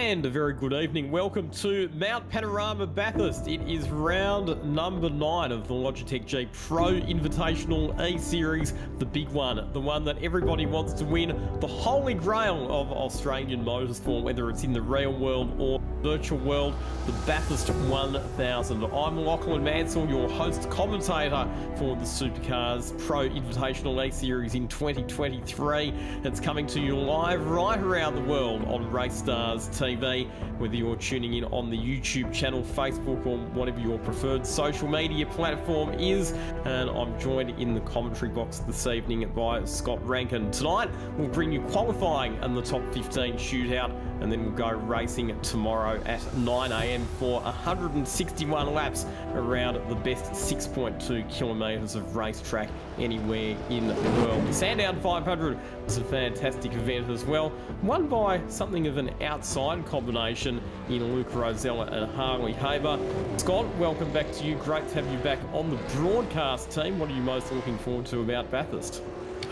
And a very good evening. Welcome to Mount Panorama Bathurst. It is round number 9 of the Logitech G Pro Invitational Series, the big one, the one that everybody wants to win, the holy grail of Australian motorsport, whether it's in the real world or virtual world, the Bathurst 1000. I'm Lachlan Mansell, your host commentator for the Supercars Pro Invitational Series in 2023. It's coming to you live right around the world on Race Stars TV, whether you're tuning in on the YouTube channel, Facebook, or whatever your preferred social media platform is. And I'm joined in the commentary box this evening by Scott Rankin. Tonight, we'll bring you qualifying and the top 15 shootout, and then we'll go racing tomorrow at 9 a.m. for 161 laps around the best 6.2 kilometres of racetrack anywhere in the world. The Sandown 500 was a fantastic event as well, won by something of an outside combination in Luke Rosella and Harley Haber. Scott, welcome back to you. Great to have you back on the broadcast team. What are you most looking forward to about Bathurst?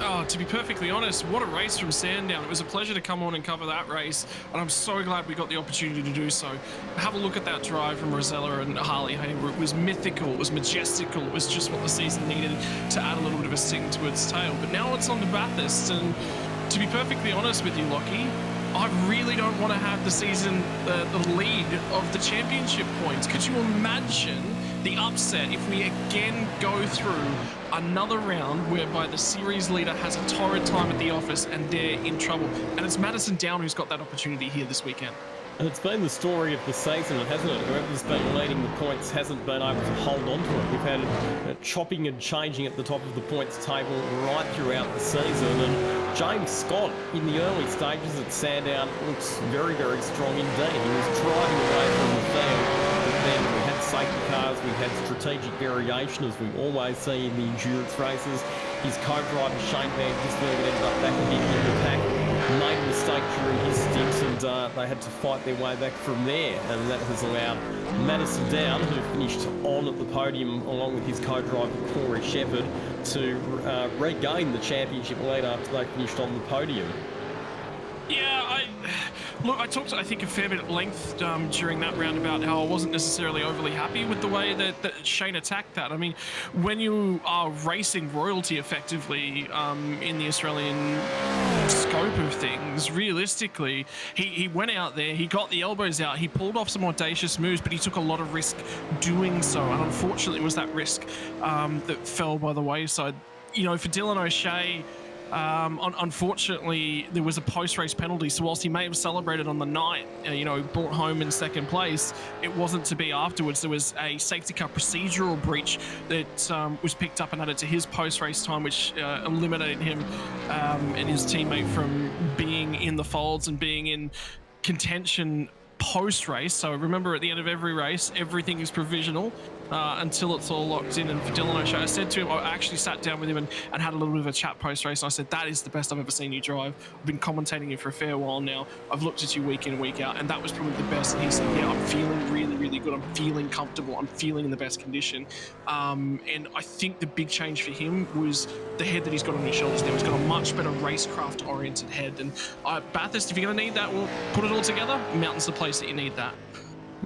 Oh, to be perfectly honest, what a race from Sandown. It was a pleasure to come on and cover that race, and I'm so glad we got the opportunity to do so. Have a look at that drive from Rosella and Harley Haber. It was mythical, it was majestical, it was just what the season needed to add a little bit of a sting to its tail. But now it's on to Bathurst, and to be perfectly honest with you, Lockie, I really don't want to have the season, the lead of the championship points. Could you imagine the upset if we again go through another round whereby the series leader has a torrid time at the office and they're in trouble? And it's Madison Down who's got that opportunity here this weekend. And it's been the story of the season, hasn't it? Whoever's been leading the points hasn't been able to hold on to it. We've had chopping and changing at the top of the points table right throughout the season. And James Scott, in the early stages at Sandown, looks very, very strong indeed. He was driving away from the field, but then we had safety cars, we had strategic variation, as we always see in the endurance races. His co-driver, Shane Van Gisbergen, ended up back again in the pack. Made a mistake during his stint, and they had to fight their way back from there, and that has allowed Madison Down, who finished on at the podium along with his co-driver Corey Shepherd, to regain the championship lead after they finished on the podium. Yeah, I talked, I think, a fair bit at length during that round about how I wasn't necessarily overly happy with the way that Shane attacked that. I mean, when you are racing royalty effectively in the Australian scope of things, realistically, he went out there, he got the elbows out, he pulled off some audacious moves, but he took a lot of risk doing so. And unfortunately, it was that risk that fell by the wayside. You know, for Dylan O'Shea, unfortunately, there was a post-race penalty, so whilst he may have celebrated on the night, brought home in second place, it wasn't to be afterwards. There was a safety car procedural breach that was picked up and added to his post-race time, which eliminated him and his teammate from being in the folds and being in contention post-race. So remember, at the end of every race, everything is provisional until it's all locked in. And for Dylan O'Shea, I said to him, I actually sat down with him and had a little bit of a chat post-race, and I said, that is the best I've ever seen you drive. I've been commentating you for a fair while now. I've looked at you week in and week out, and that was probably the best. And he said, yeah, I'm feeling really, really good. I'm feeling comfortable. I'm feeling in the best condition. And I think the big change for him was the head that he's got on his shoulders now. He's got a much better racecraft-oriented head. And Bathurst, if you're going to need that, we'll put it all together. Mountain's the place that you need that.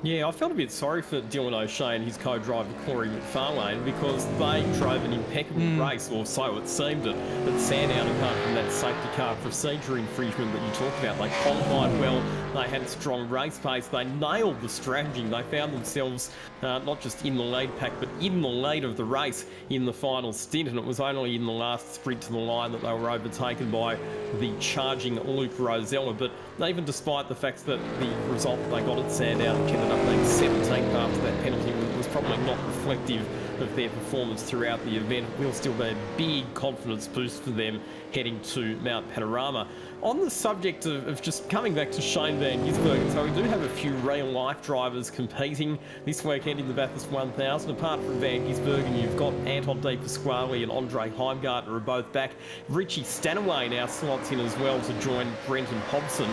Yeah, I felt a bit sorry for Dylan O'Shea and his co-driver Corey McFarlane, because they drove an impeccable race, or so it seemed, at Sandown, apart from that safety car procedure infringement that you talked about. They qualified well, they had strong race pace, they nailed the strategy, they found themselves not just in the lead pack, but in the lead of the race in the final stint, and it was only in the last sprint to the line that they were overtaken by the charging Luke Rosella. But even despite the fact that the result that they got at Sandown ended up being 17th after that penalty was probably not reflective of their performance throughout the event, it will still be a big confidence boost for them heading to Mount Panorama. On the subject of just coming back to Shane Van Gisbergen, so we do have a few real-life drivers competing this weekend in the Bathurst 1000. Apart from Van Gisbergen, you've got Anton De Pasquale and Andre Heimgartner are both back. Richie Stanaway now slots in as well to join Brenton Hobson.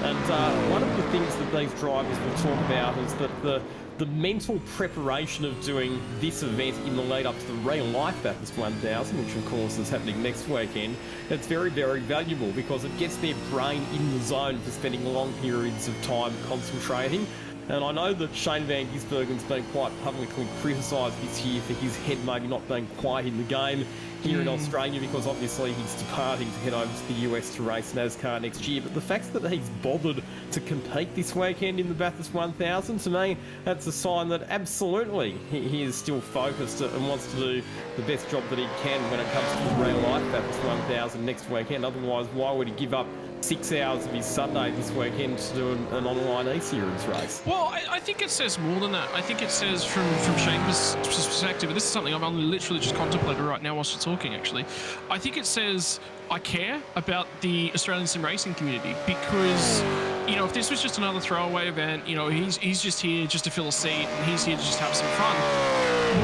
And one of the things that these drivers will talk about is that the the mental preparation of doing this event in the lead up to the real life Bathurst 1000, which of course is happening next weekend, it's very, very valuable because it gets their brain in the zone for spending long periods of time concentrating. And I know that Shane Van Gisbergen's been quite publicly criticised this year for his head maybe not being quite in the game here in Australia, because obviously he's departing to head over to the US to race NASCAR next year. But the fact that he's bothered to compete this weekend in the Bathurst 1000, to me, that's a sign that absolutely he is still focused and wants to do the best job that he can when it comes to the real life Bathurst 1000 next weekend. Otherwise, why would he give up 6 hours of his Sunday this weekend to do an online E-Series race? Well, I think it says more than that. I think it says from Shane's perspective, and this is something I'm literally just contemplating right now whilst you're talking, actually. I think it says I care about the Australian sim racing community because, you know, if this was just another throwaway event, you know, he's just here just to fill a seat and he's here to just have some fun.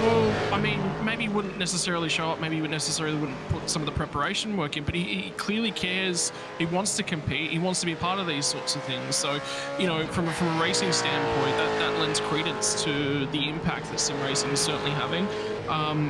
Well, I mean, maybe he wouldn't necessarily show up, maybe he wouldn't put some of the preparation work in, but he clearly cares, he wants to compete, he wants to be a part of these sorts of things. So, you know, from a racing standpoint, that lends credence to the impact that sim racing is certainly having.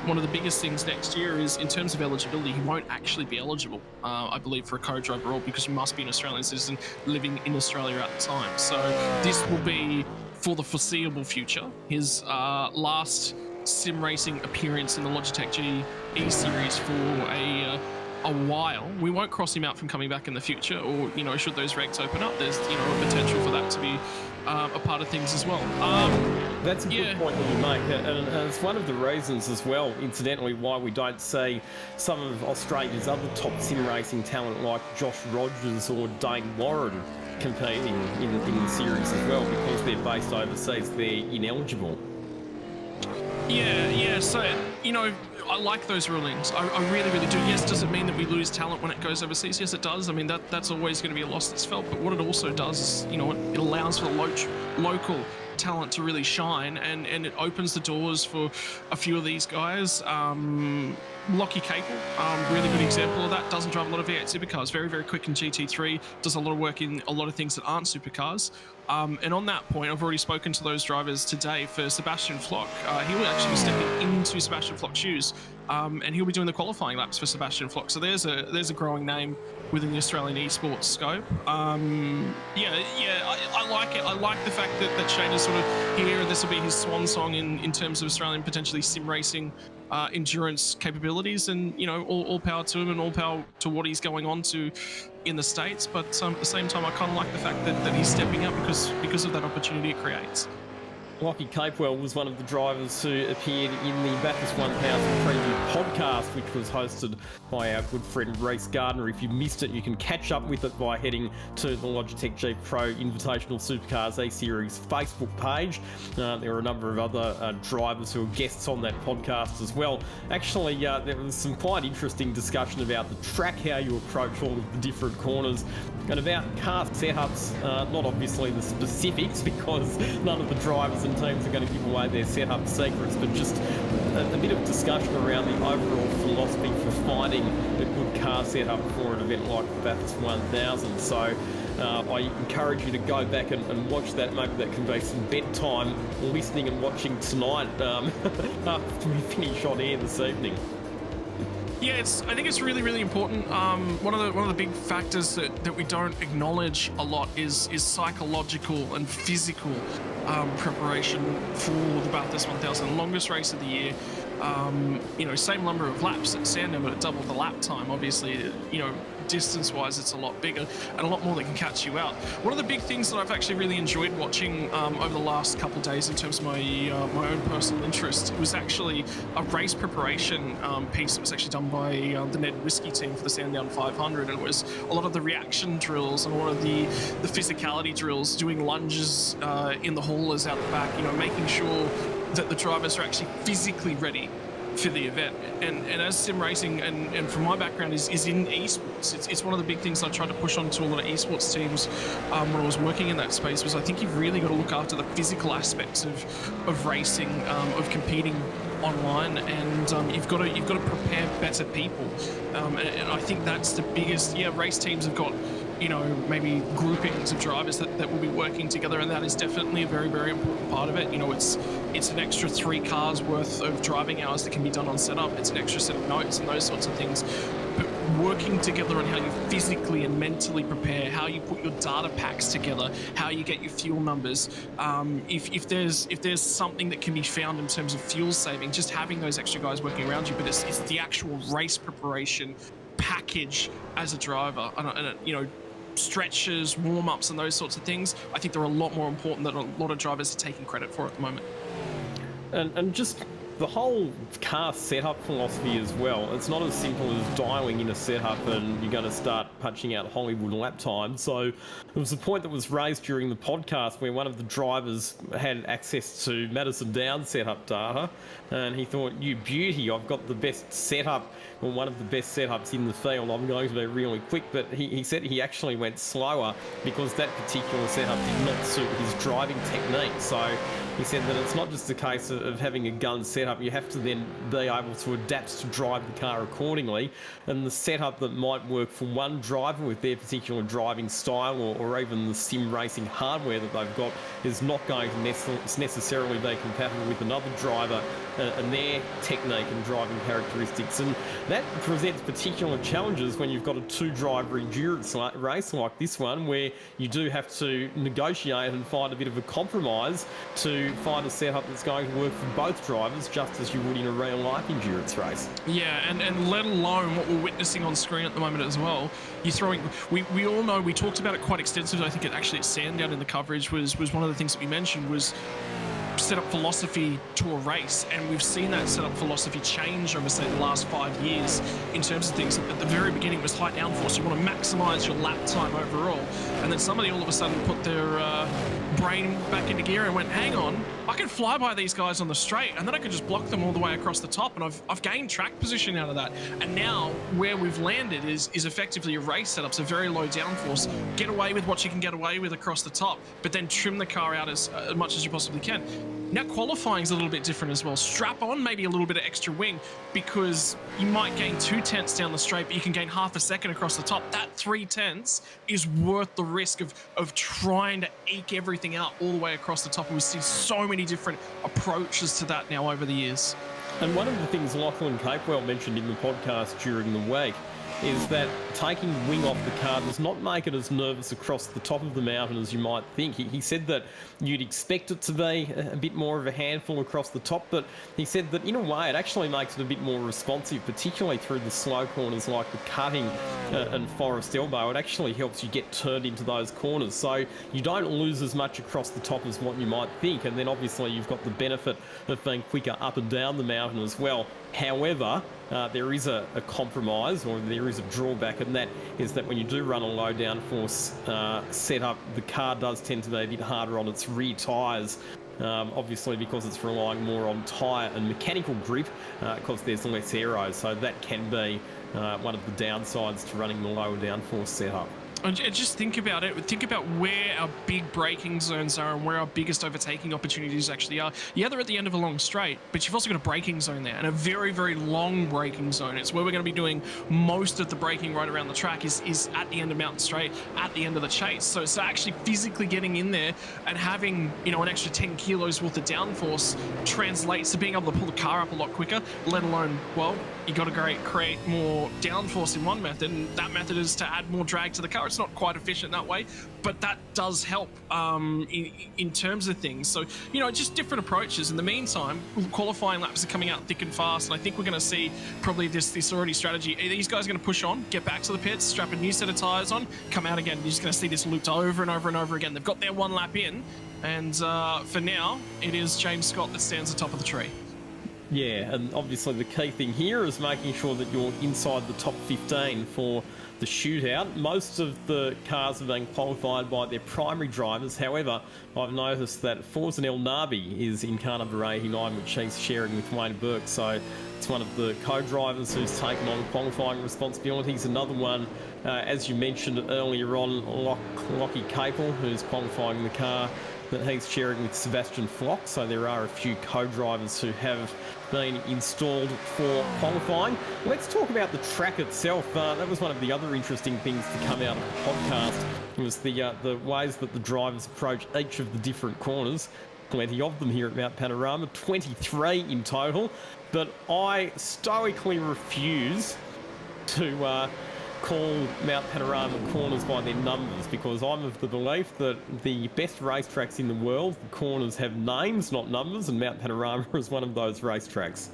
One of the biggest things next year is, in terms of eligibility, he won't actually be eligible, I believe, for a co-driver role because you must be an Australian citizen living in Australia at the time. So this will be, for the foreseeable future, his last sim racing appearance in the Logitech G E-Series for a while. We won't cross him out from coming back in the future, or, you know, should those regs open up, there's, you know, a potential for that to be a part of things as well. That's a good point that you make, and it's one of the reasons as well, incidentally, why we don't see some of Australia's other top sim racing talent like Josh Rogers or Dane Warren competing in the series as well, because they're based overseas, they're ineligible. Yeah, so, you know, I like those rulings. I really, really do. Yes, does it mean that we lose talent when it goes overseas? Yes, it does. I mean, that's always going to be a loss that's felt. But what it also does is, you know, it allows for the local talent to really shine, and it opens the doors for a few of these guys. Lockie Capel, really good example of that. Doesn't drive a lot of V8 supercars. Very, very quick in GT3. Does a lot of work in a lot of things that aren't supercars. And on that point, I've already spoken to those drivers today for Sebastian Flock. He will actually be stepping into Sebastian Flock's shoes, and he'll be doing the qualifying laps for Sebastian Flock. So there's a growing name within the Australian esports scope. I like it. I like the fact that Shane is sort of here, and this will be his swan song in terms of Australian potentially sim racing endurance capabilities, and, you know, all power to him and all power to what he's going on to in the States. But at the same time, I kind of like the fact that he's stepping up because of that opportunity it creates. Lockie Capewell was one of the drivers who appeared in the Bathurst 1000 preview podcast, which was hosted by our good friend Reece Gardner. If you missed it, you can catch up with it by heading to the Logitech G Pro Invitational Supercars E-Series Facebook page. There are a number of other drivers who are guests on that podcast as well. Actually, there was some quite interesting discussion about the track, how you approach all of the different corners, and about car setups, not obviously the specifics, because none of the drivers and teams are going to give away their setup secrets, but just a bit of discussion around the overall philosophy for finding a good car setup for an event like the Bathurst 1000. So I encourage you to go back and watch that. Maybe that can be some bedtime listening and watching tonight after we finish on air this evening. Yeah, I think it's really, really important. One of the big factors that we don't acknowledge a lot is psychological and physical preparation for the Bathurst 1000, longest race of the year. You know, same number of laps at Sandown, but at double the lap time. Obviously, you know, distance-wise, it's a lot bigger and a lot more that can catch you out. One of the big things that I've actually really enjoyed watching over the last couple of days in terms of my own personal interest was actually a race preparation piece that was actually done by the Ned Whiskey team for the Sandown 500, and it was a lot of the reaction drills and a lot of the physicality drills, doing lunges in the haulers out the back, you know, making sure that the drivers are actually physically ready for the event. And as sim racing, and from my background is in esports, it's one of the big things I tried to push onto a lot of esports teams when I was working in that space, was I think you've really got to look after the physical aspects of racing, of competing online, and you've got to prepare better people, and I think that's the biggest. Race teams have got, maybe groupings of drivers that will be working together, and that is definitely a very, very important part of it. It's an extra 3 cars worth of driving hours that can be done on setup. It's an extra set of notes and those sorts of things. But working together on how you physically and mentally prepare, how you put your data packs together, how you get your fuel numbers. If there's something that can be found in terms of fuel saving, just having those extra guys working around you, but it's the actual race preparation package as a driver, and stretches, warm-ups and those sorts of things. I think they're a lot more important than a lot of drivers are taking credit for at the moment. And just the whole car setup philosophy as well. It's not as simple as dialing in a setup and you're going to start punching out Hollywood lap time. So there was a point that was raised during the podcast where one of the drivers had access to Madison Downs setup data, and he thought, you beauty, I've got the best setup, or one of the best setups in the field. I'm going to be really quick. But he said he actually went slower because that particular setup did not suit his driving technique. So he said that it's not just a case of having a gun setup, you have to then be able to adapt to drive the car accordingly. And the setup that might work for one driver with their particular driving style, or even the sim racing hardware that they've got, is not going to necessarily be compatible with another driver and their technique and driving characteristics. And that presents particular challenges when you've got a 2-driver endurance race like this one, where you do have to negotiate and find a bit of a compromise to find a setup that's going to work for both drivers, just as you would in a real life endurance race. Yeah, and let alone what we're witnessing on screen at the moment as well. You're throwing, we all know, we talked about it quite extensively. I think actually at Sandown in the coverage was one of the things that we mentioned was setup philosophy to a race, and we've seen that setup philosophy change over, say, the last 5 years in terms of things. At the very beginning, it was high downforce. You want to maximize your lap time overall, and then somebody all of a sudden put their brain back into gear and went, hang on, I can fly by these guys on the straight, and then I can just block them all the way across the top, and I've gained track position out of that. And now where we've landed is effectively a race setup, so very low downforce, get away with what you can get away with across the top, but then trim the car out as much as you possibly can. Now qualifying is a little bit different as well. Strap on maybe a little bit of extra wing, because you might gain 2/10 down the straight, but you can gain half a second across the top. That 3/10 is worth the risk of trying to eke everything out all the way across the top. And we see so many different approaches to that now over the years. And one of the things Lachlan Capewell mentioned in the podcast during the week is that taking wing off the car does not make it as nervous across the top of the mountain as you might think. He said that you'd expect it to be a bit more of a handful across the top, but he said that in a way it actually makes it a bit more responsive, particularly through the slow corners like the cutting and Forest Elbow. It actually helps you get turned into those corners, so you don't lose as much across the top as what you might think. And then obviously you've got the benefit of being quicker up and down the mountain as well. However, there is a compromise, or there is a drawback, and that is that when you do run a low downforce setup, the car does tend to be a bit harder on its rear tyres, obviously because it's relying more on tyre and mechanical grip, because there's less aero, so that can be one of the downsides to running the lower downforce setup. And just think about it. Think about where our big braking zones are and where our biggest overtaking opportunities actually are. Yeah, they're at the end of a long straight, but you've also got a braking zone there, and a very, very long braking zone. It's where we're going to be doing most of the braking right around the track is at the end of Mountain Straight, at the end of the chase. So actually physically getting in there and having, an extra 10 kilos worth of downforce translates to being able to pull the car up a lot quicker, let alone, well, you got to create more downforce in one method, and that method is to add more drag to the car. It's not quite efficient that way, but that does help in terms of things. So, just different approaches. In the meantime, qualifying laps are coming out thick and fast, and I think we're going to see probably this already strategy. These guys are going to push on, get back to the pits, strap a new set of tyres on, come out again. You're just going to see this looped over and over and over again. They've got their one lap in, and for now, it is James Scott that stands atop of the tree. Yeah, and obviously the key thing here is making sure that you're inside the top 15 for the shootout. Most of the cars are being qualified by their primary drivers. However, I've noticed that Forza El Nabi is in car number 89, which he's sharing with Wayne Burke. So it's one of the co-drivers who's taken on qualifying responsibilities. Another one, as you mentioned earlier on, Lockie Capel, who's qualifying the car that he's sharing with Sebastian Flock, so there are a few co-drivers who have been installed for qualifying. Let's talk about the track itself. That was one of the other interesting things to come out of the podcast. It was the ways that the drivers approach each of the different corners. Plenty of them here at Mount Panorama, 23 in total. But I stoically refuse to call Mount Panorama corners by their numbers, because I'm of the belief that the best racetracks in the world, the corners have names, not numbers, and Mount Panorama is one of those racetracks.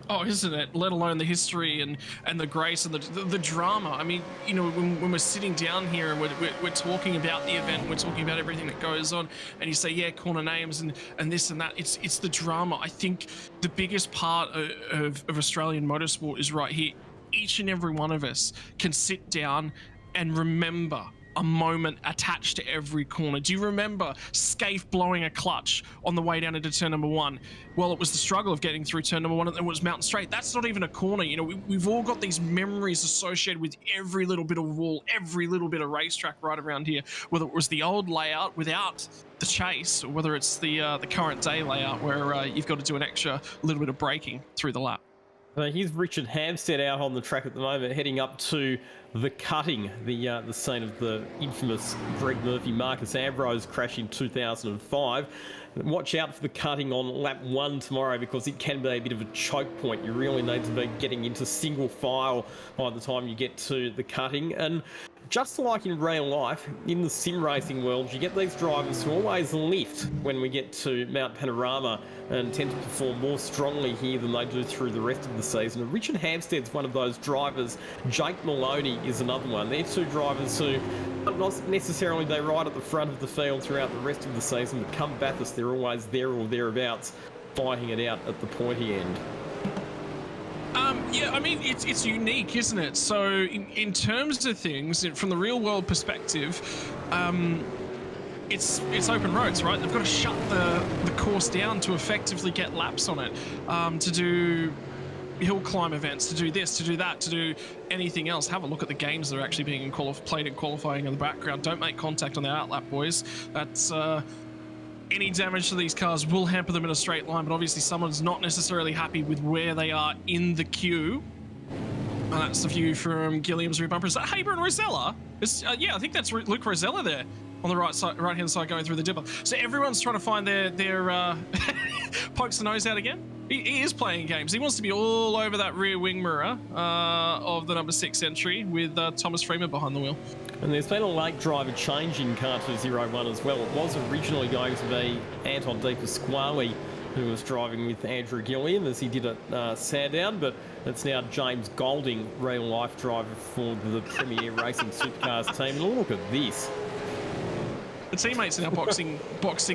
Oh, isn't it? Let alone the history and the grace and the drama. I mean, you know, when we're sitting down here and we're talking about the event, we're talking about everything that goes on, and you say, yeah, corner names and this and that. It's the drama. I think the biggest part of Australian motorsport is right here. Each and every one of us can sit down and remember a moment attached to every corner. Do you remember Scaife blowing a clutch on the way down into turn number 1? Well, it was the struggle of getting through turn number 1, and it was Mountain Straight. That's not even a corner. You know, we've all got these memories associated with every little bit of wall, every little bit of racetrack right around here, whether it was the old layout without the chase, or whether it's the current day layout where you've got to do an extra little bit of braking through the lap. Here's Richard Hampstead out on the track at the moment, heading up to the cutting, the scene of the infamous Greg Murphy Marcus Ambrose crash in 2005. Watch out for the cutting on lap 1 tomorrow, because it can be a bit of a choke point. You really need to be getting into single file by the time you get to the cutting. And just like in real life, in the sim racing world, you get these drivers who always lift when we get to Mount Panorama and tend to perform more strongly here than they do through the rest of the season. And Richard Hampstead's one of those drivers. Jake Maloney is another one. They're two drivers who not necessarily they ride at the front of the field throughout the rest of the season, but come Bathurst, they're always there or thereabouts, fighting it out at the pointy end. Yeah, I mean, it's unique, isn't it? So in terms of things, from the real world perspective, it's open roads, right? They've got to shut the course down to effectively get laps on it, to do hill climb events, to do this, to do that, to do anything else. Have a look at the games that are actually being played in qualifying in the background. Don't make contact on the outlap, boys. That's any damage to these cars will hamper them in a straight line, but obviously someone's not necessarily happy with where they are in the queue. And that's the view from Gilliam's rear bumper. Is that Haber and Rosella? Yeah, I think that's Luke Rosella there on the right hand side going through the dipper. So everyone's trying to find their pokes the nose out again. He is playing games. He wants to be all over that rear wing mirror of the number 6 entry with Thomas Freeman behind the wheel. And there's been a late driver change in car 201 as well. It was originally going to be Anton De Pasquale who was driving with Andrew Gilliam as he did at Sandown, but it's now James Golding, real life driver for the Premier Racing Supercars team. And look at this. The teammates are now boxing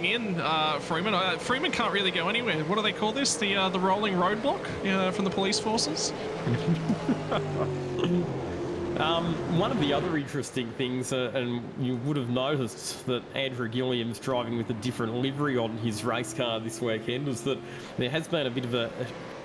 in Freeman. Freeman can't really go anywhere. What do they call this? The rolling roadblock from the police forces? One of the other interesting things, and you would have noticed that Andrew Gilliam's driving with a different livery on his race car this weekend, is that there has been a bit of a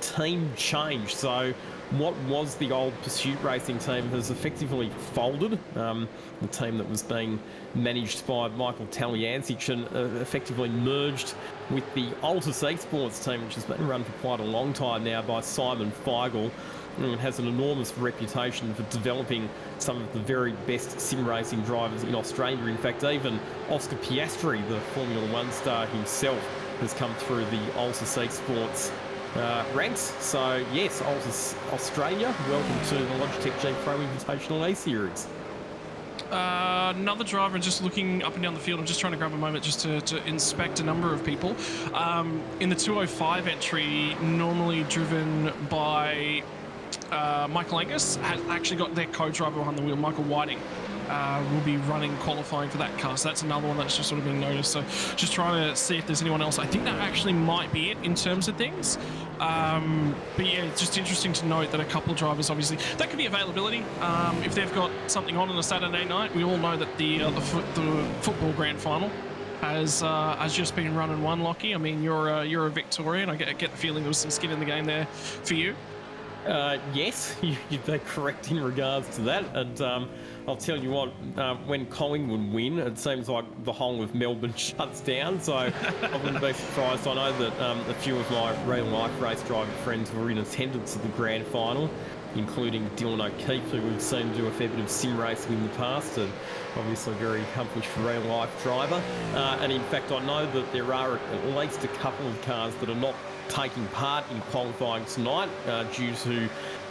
team change. So what was the old Pursuit Racing team has effectively folded. The team that was being managed by Michael Talyancic and effectively merged with the Altus Esports team, which has been run for quite a long time now by Simon Feigl. And has an enormous reputation for developing some of the very best sim racing drivers in Australia. In fact, even Oscar Piastri, the Formula One star himself, has come through the Altus Esports ranks. So yes, Altus Australia, welcome to the Logitech G Pro Invitational A-Series. Another driver, just looking up and down the field. I'm just trying to grab a moment just to inspect a number of people. In the 205 entry, normally driven by Michael Angus, has actually got their co-driver behind the wheel, Michael Whiting, will be running qualifying for that car. So that's another one that's just sort of been noticed. So just trying to see if there's anyone else. I think that actually might be it in terms of things. But yeah, it's just interesting to note that a couple of drivers, obviously, that could be availability. If they've got something on a Saturday night, we all know that the football grand final has just been run and won, Lockie. I mean, you're a Victorian. I get the feeling there was some skin in the game there for you. Yes, you'd be correct in regards to that. And I'll tell you what, when Collingwood win, it seems like the whole of Melbourne shuts down. So I wouldn't be surprised. I know that a few of my real life race driving friends were in attendance at the grand final, including Dylan O'Keefe, who we've seen do a fair bit of sim racing in the past, and obviously a very accomplished real life driver. And in fact, I know that there are at least a couple of cars that are not taking part in qualifying tonight due to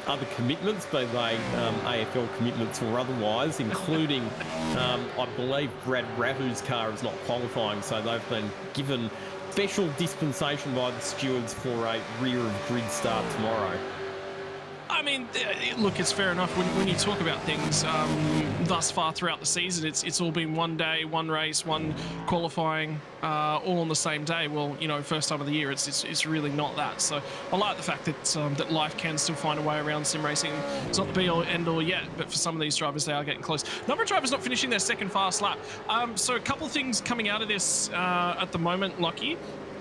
other commitments, be they AFL commitments or otherwise, including I believe Brad Rattu's car is not qualifying, so they've been given special dispensation by the stewards for a rear of grid start tomorrow. I mean, look, it's fair enough when you talk about things thus far throughout the season. It's all been one day, one race, one qualifying, all on the same day. Well, you know, first time of the year, it's really not that. So I like the fact that that life can still find a way around sim racing. It's not the be all end all yet, but for some of these drivers, they are getting close. Number of drivers not finishing their second fast lap. So a couple of things coming out of this at the moment, Lockie.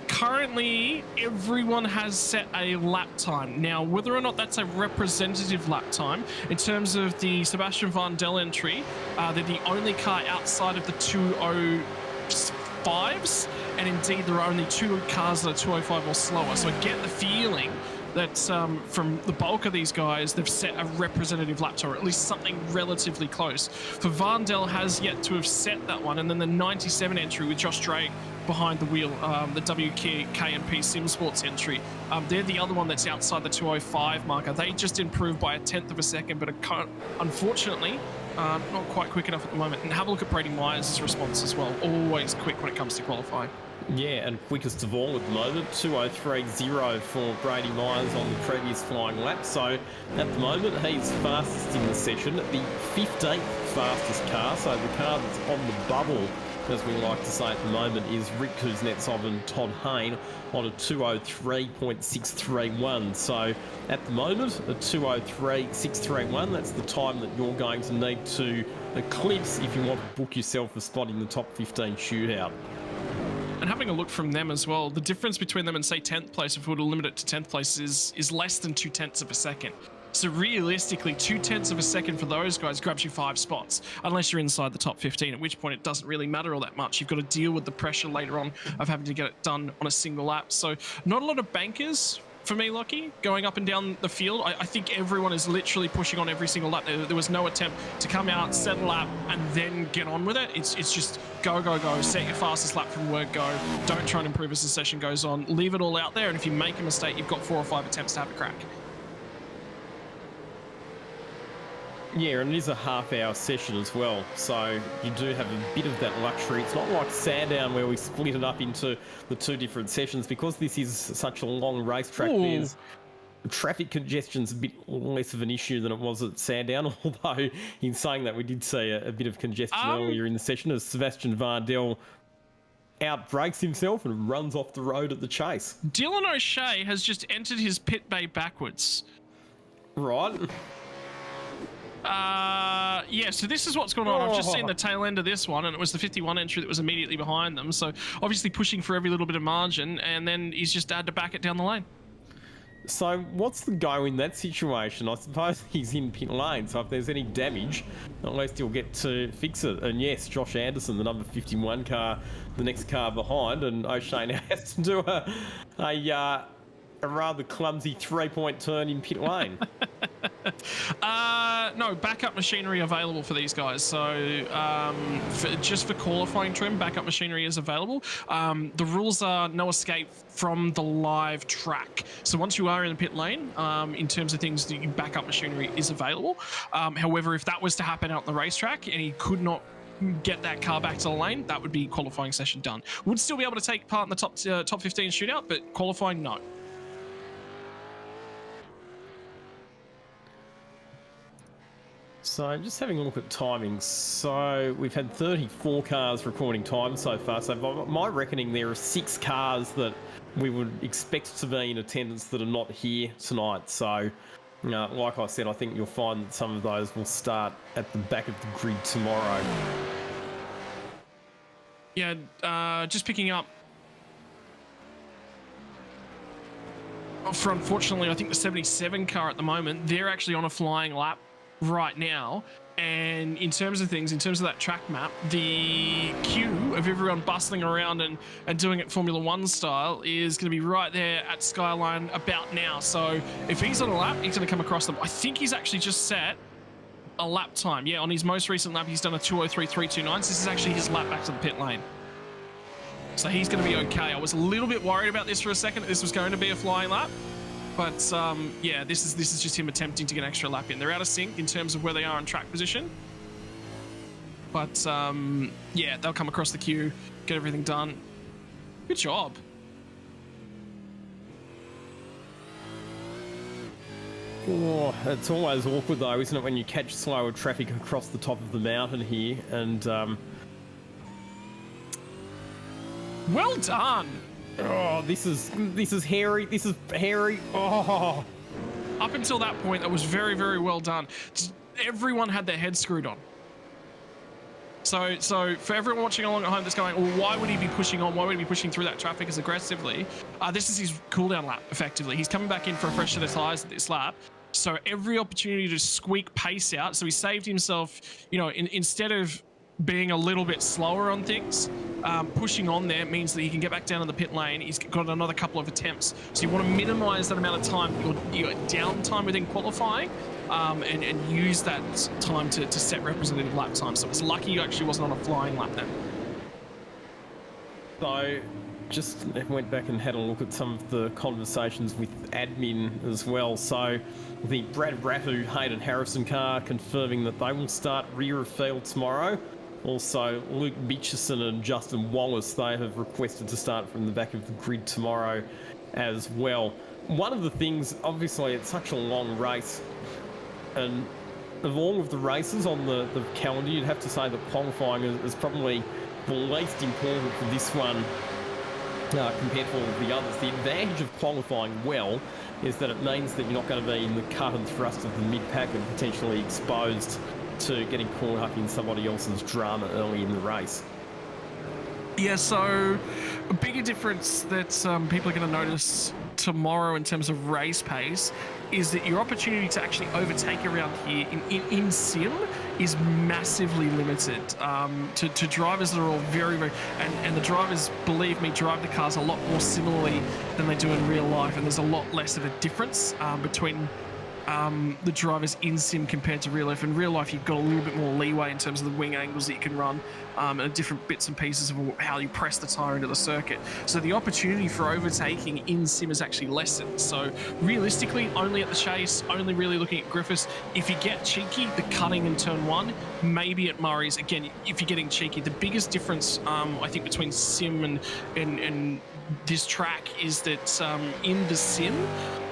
Currently, everyone has set a lap time. Now, whether or not that's a representative lap time, in terms of the Sebastian Vandel entry, they're the only car outside of the 205s, and indeed there are only 2 cars that are 205 or slower. So I get the feeling that from the bulk of these guys, they've set a representative lap time, or at least something relatively close. For Vandel has yet to have set that one, and then the 97 entry with Josh Drake behind the wheel, the WKNP Sim Sports entry. They're the other one that's outside the 205 marker. They just improved by 1/10 of a second, but unfortunately, not quite quick enough at the moment. And have a look at Brady Myers' response as well. Always quick when it comes to qualifying. Yeah, and quickest of all at the moment, 2:03.0 for Brady Myers on the previous flying lap. So at the moment, he's fastest in the session, the 15th fastest car. So the car that's on the bubble, as we like to say at the moment, is Rick Kuznetsov and Todd Hayne on a 2:03.631. So at the moment, a 2:03.631, that's the time that you're going to need to eclipse if you want to book yourself a spot in the top 15 shootout. And having a look from them as well, the difference between them and, say, 10th place, if we were to limit it to 10th place, is less than 0.2 of a second. So realistically, 0.2 of a second for those guys grabs you 5 spots, unless you're inside the top 15, at which point it doesn't really matter all that much. You've got to deal with the pressure later on of having to get it done on a single lap. So not a lot of bankers for me, Lockie, going up and down the field. I think everyone is literally pushing on every single lap. There was no attempt to come out, set a lap, and then get on with it. It's just go, go, go. Set your fastest lap from work, go. Don't try and improve as the session goes on. Leave it all out there, and if you make a mistake, you've got 4 or 5 attempts to have a crack. Yeah, and it is a half-hour session as well, so you do have a bit of that luxury. It's not like Sandown where we split it up into the 2 different sessions. Because this is such a long racetrack, there's traffic congestion's a bit less of an issue than it was at Sandown, although in saying that we did see a bit of congestion earlier in the session as Sebastian Vandel outbrakes himself and runs off the road at the chase. Dylan O'Shea has just entered his pit bay backwards. Right. Yeah, so this is what's going on. I've just seen the tail end of this one, and it was the 51 entry that was immediately behind them. So obviously pushing for every little bit of margin, and then he's just had to back it down the lane. So what's the go in that situation? I suppose he's in pit lane, so if there's any damage, at least he'll get to fix it. And yes, Josh Anderson, the number 51 car, the next car behind, and O'Shea now has to do a rather clumsy 3-point turn in pit lane. No, backup machinery available for these guys. So just for qualifying trim, backup machinery is available. The rules are no escape from the live track. So once you are in the pit lane, in terms of things, the backup machinery is available. However, if that was to happen out on the racetrack and he could not get that car back to the lane, that would be qualifying session done. Would still be able to take part in the top 15 shootout, but qualifying, no. So just having a look at timings. So we've had 34 cars recording time so far. So by my reckoning, there are 6 cars that we would expect to be in attendance that are not here tonight. So like I said, I think you'll find that some of those will start at the back of the grid tomorrow. Yeah, just picking up for unfortunately, I think the 77 car at the moment, they're actually on a flying lap right now. And in terms of things, in terms of that track map, the queue of everyone bustling around and doing it Formula One style is going to be right there at Skyline about now. So if he's on a lap, he's going to come across them. I think he's actually just set a lap time. Yeah, on his most recent lap, he's done a 2:03.329. So this is actually his lap back to the pit lane. So he's going to be okay. I was a little bit worried about this for a second, that this was going to be a flying lap. But yeah, this is just him attempting to get an extra lap in. They're out of sync in terms of where they are in track position. But yeah, they'll come across the queue, get everything done. Good job. Oh, it's always awkward though, isn't it, when you catch slower traffic across the top of the mountain here, and well done. Oh, this is hairy. This is hairy. Oh. Up until that point, that was very, very well done. Everyone had their head screwed on. So for everyone watching along at home that's going, well, why would he be pushing on? Why would he be pushing through that traffic as aggressively? This is his cooldown lap, effectively. He's coming back in for a fresh set of tyres at this lap. So every opportunity to squeak pace out. So he saved himself, you know, instead of being a little bit slower on things, pushing on there means that he can get back down to the pit lane. He's got another couple of attempts. So you want to minimize that amount of time, your downtime within qualifying, and use that time to set representative lap time. So it's lucky you actually wasn't on a flying lap then. So just went back and had a look at some of the conversations with admin as well. So the Brad Rattu, Hayden Harrison car confirming that they will start rear of field tomorrow. Also, Luke Mitchison and Justin Wallace, they have requested to start from the back of the grid tomorrow as well. One of the things, obviously, it's such a long race, and of all of the races on the calendar, you'd have to say that qualifying is probably the least important for this one compared to all of the others. The advantage of qualifying well is that it means that you're not going to be in the cut and thrust of the mid-pack and potentially exposed to getting caught up in somebody else's drama early in the race. Yeah, so a bigger difference that people are going to notice tomorrow in terms of race pace is that your opportunity to actually overtake around here in sim is massively limited to drivers that are all very, very, and the drivers, believe me, drive the cars a lot more similarly than they do in real life, and there's a lot less of a difference between the drivers in sim compared to real life. In real life, you've got a little bit more leeway in terms of the wing angles that you can run and different bits and pieces of how you press the tyre into the circuit. So the opportunity for overtaking in sim is actually lessened. So realistically, only at the chase, only really looking at Griffiths. If you get cheeky, the cutting in turn one, maybe at Murray's. Again, if you're getting cheeky, the biggest difference I think between sim and this track is that in the sim,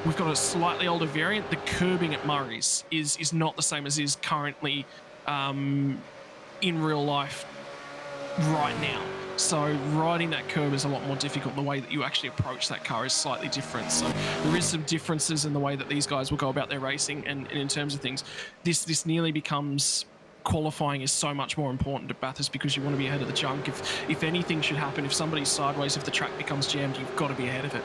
we've got a slightly older variant. The curbing at Murray's is not the same as is currently in real life right now. So riding that curb is a lot more difficult. The way that you actually approach that car is slightly different. So there is some differences in the way that these guys will go about their racing, and in terms of things, this nearly becomes qualifying is so much more important at Bathurst because you want to be ahead of the junk. If anything should happen, if somebody's sideways, if the track becomes jammed, you've got to be ahead of it.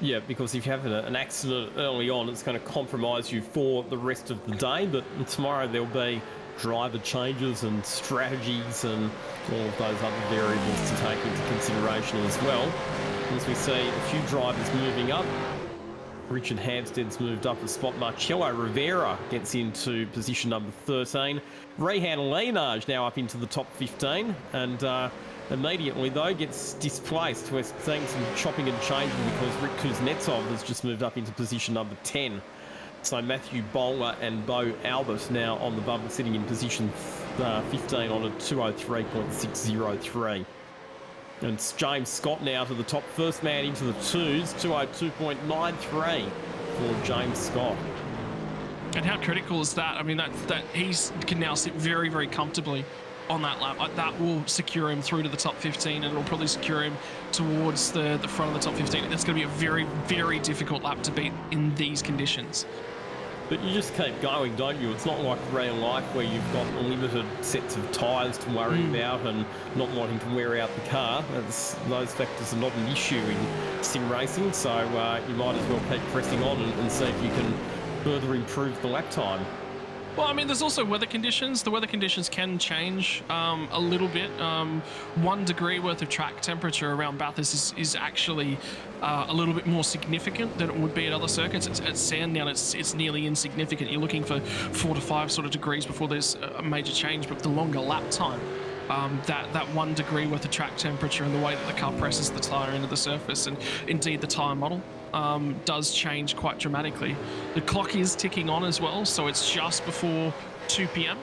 Yeah, because if you have an accident early on, it's going to compromise you for the rest of the day. But tomorrow there'll be driver changes and strategies and all of those other variables to take into consideration as well. As we see a few drivers moving up. Richard Hampstead's moved up a spot. Marcello Rivera gets into position number 13. Rehan Lenage now up into the top 15. And immediately, though, gets displaced. We're seeing some chopping and changing because Rick Kuznetsov has just moved up into position number 10. So Matthew Bowler and Bo Albert now on the bumper, sitting in position 15 on a 203.603. And it's James Scott now to the top, first man into the twos, 202.93 for James Scott. And how critical is that? I mean, that he can now sit very, very comfortably on that lap. That will secure him through to the top 15, and it'll probably secure him towards the front of the top 15. That's going to be a very, very difficult lap to beat in these conditions. But you just keep going, don't you? It's not like real life where you've got limited sets of tyres to worry about and not wanting to wear out the car. Those factors are not an issue in sim racing, so you might as well keep pressing on and see if you can further improve the lap time. Well, I mean, there's also weather conditions. The weather conditions can change a little bit. 1 degree worth of track temperature around Bathurst is actually a little bit more significant than it would be at other circuits. At Sandown, it's nearly insignificant. You're looking for 4 to 5 sort of degrees before there's a major change, but the longer lap time, that 1 degree worth of track temperature and the way that the car presses the tyre into the surface, and indeed the tyre model, does change quite dramatically. The clock is ticking on as well, so it's just before 2 p.m.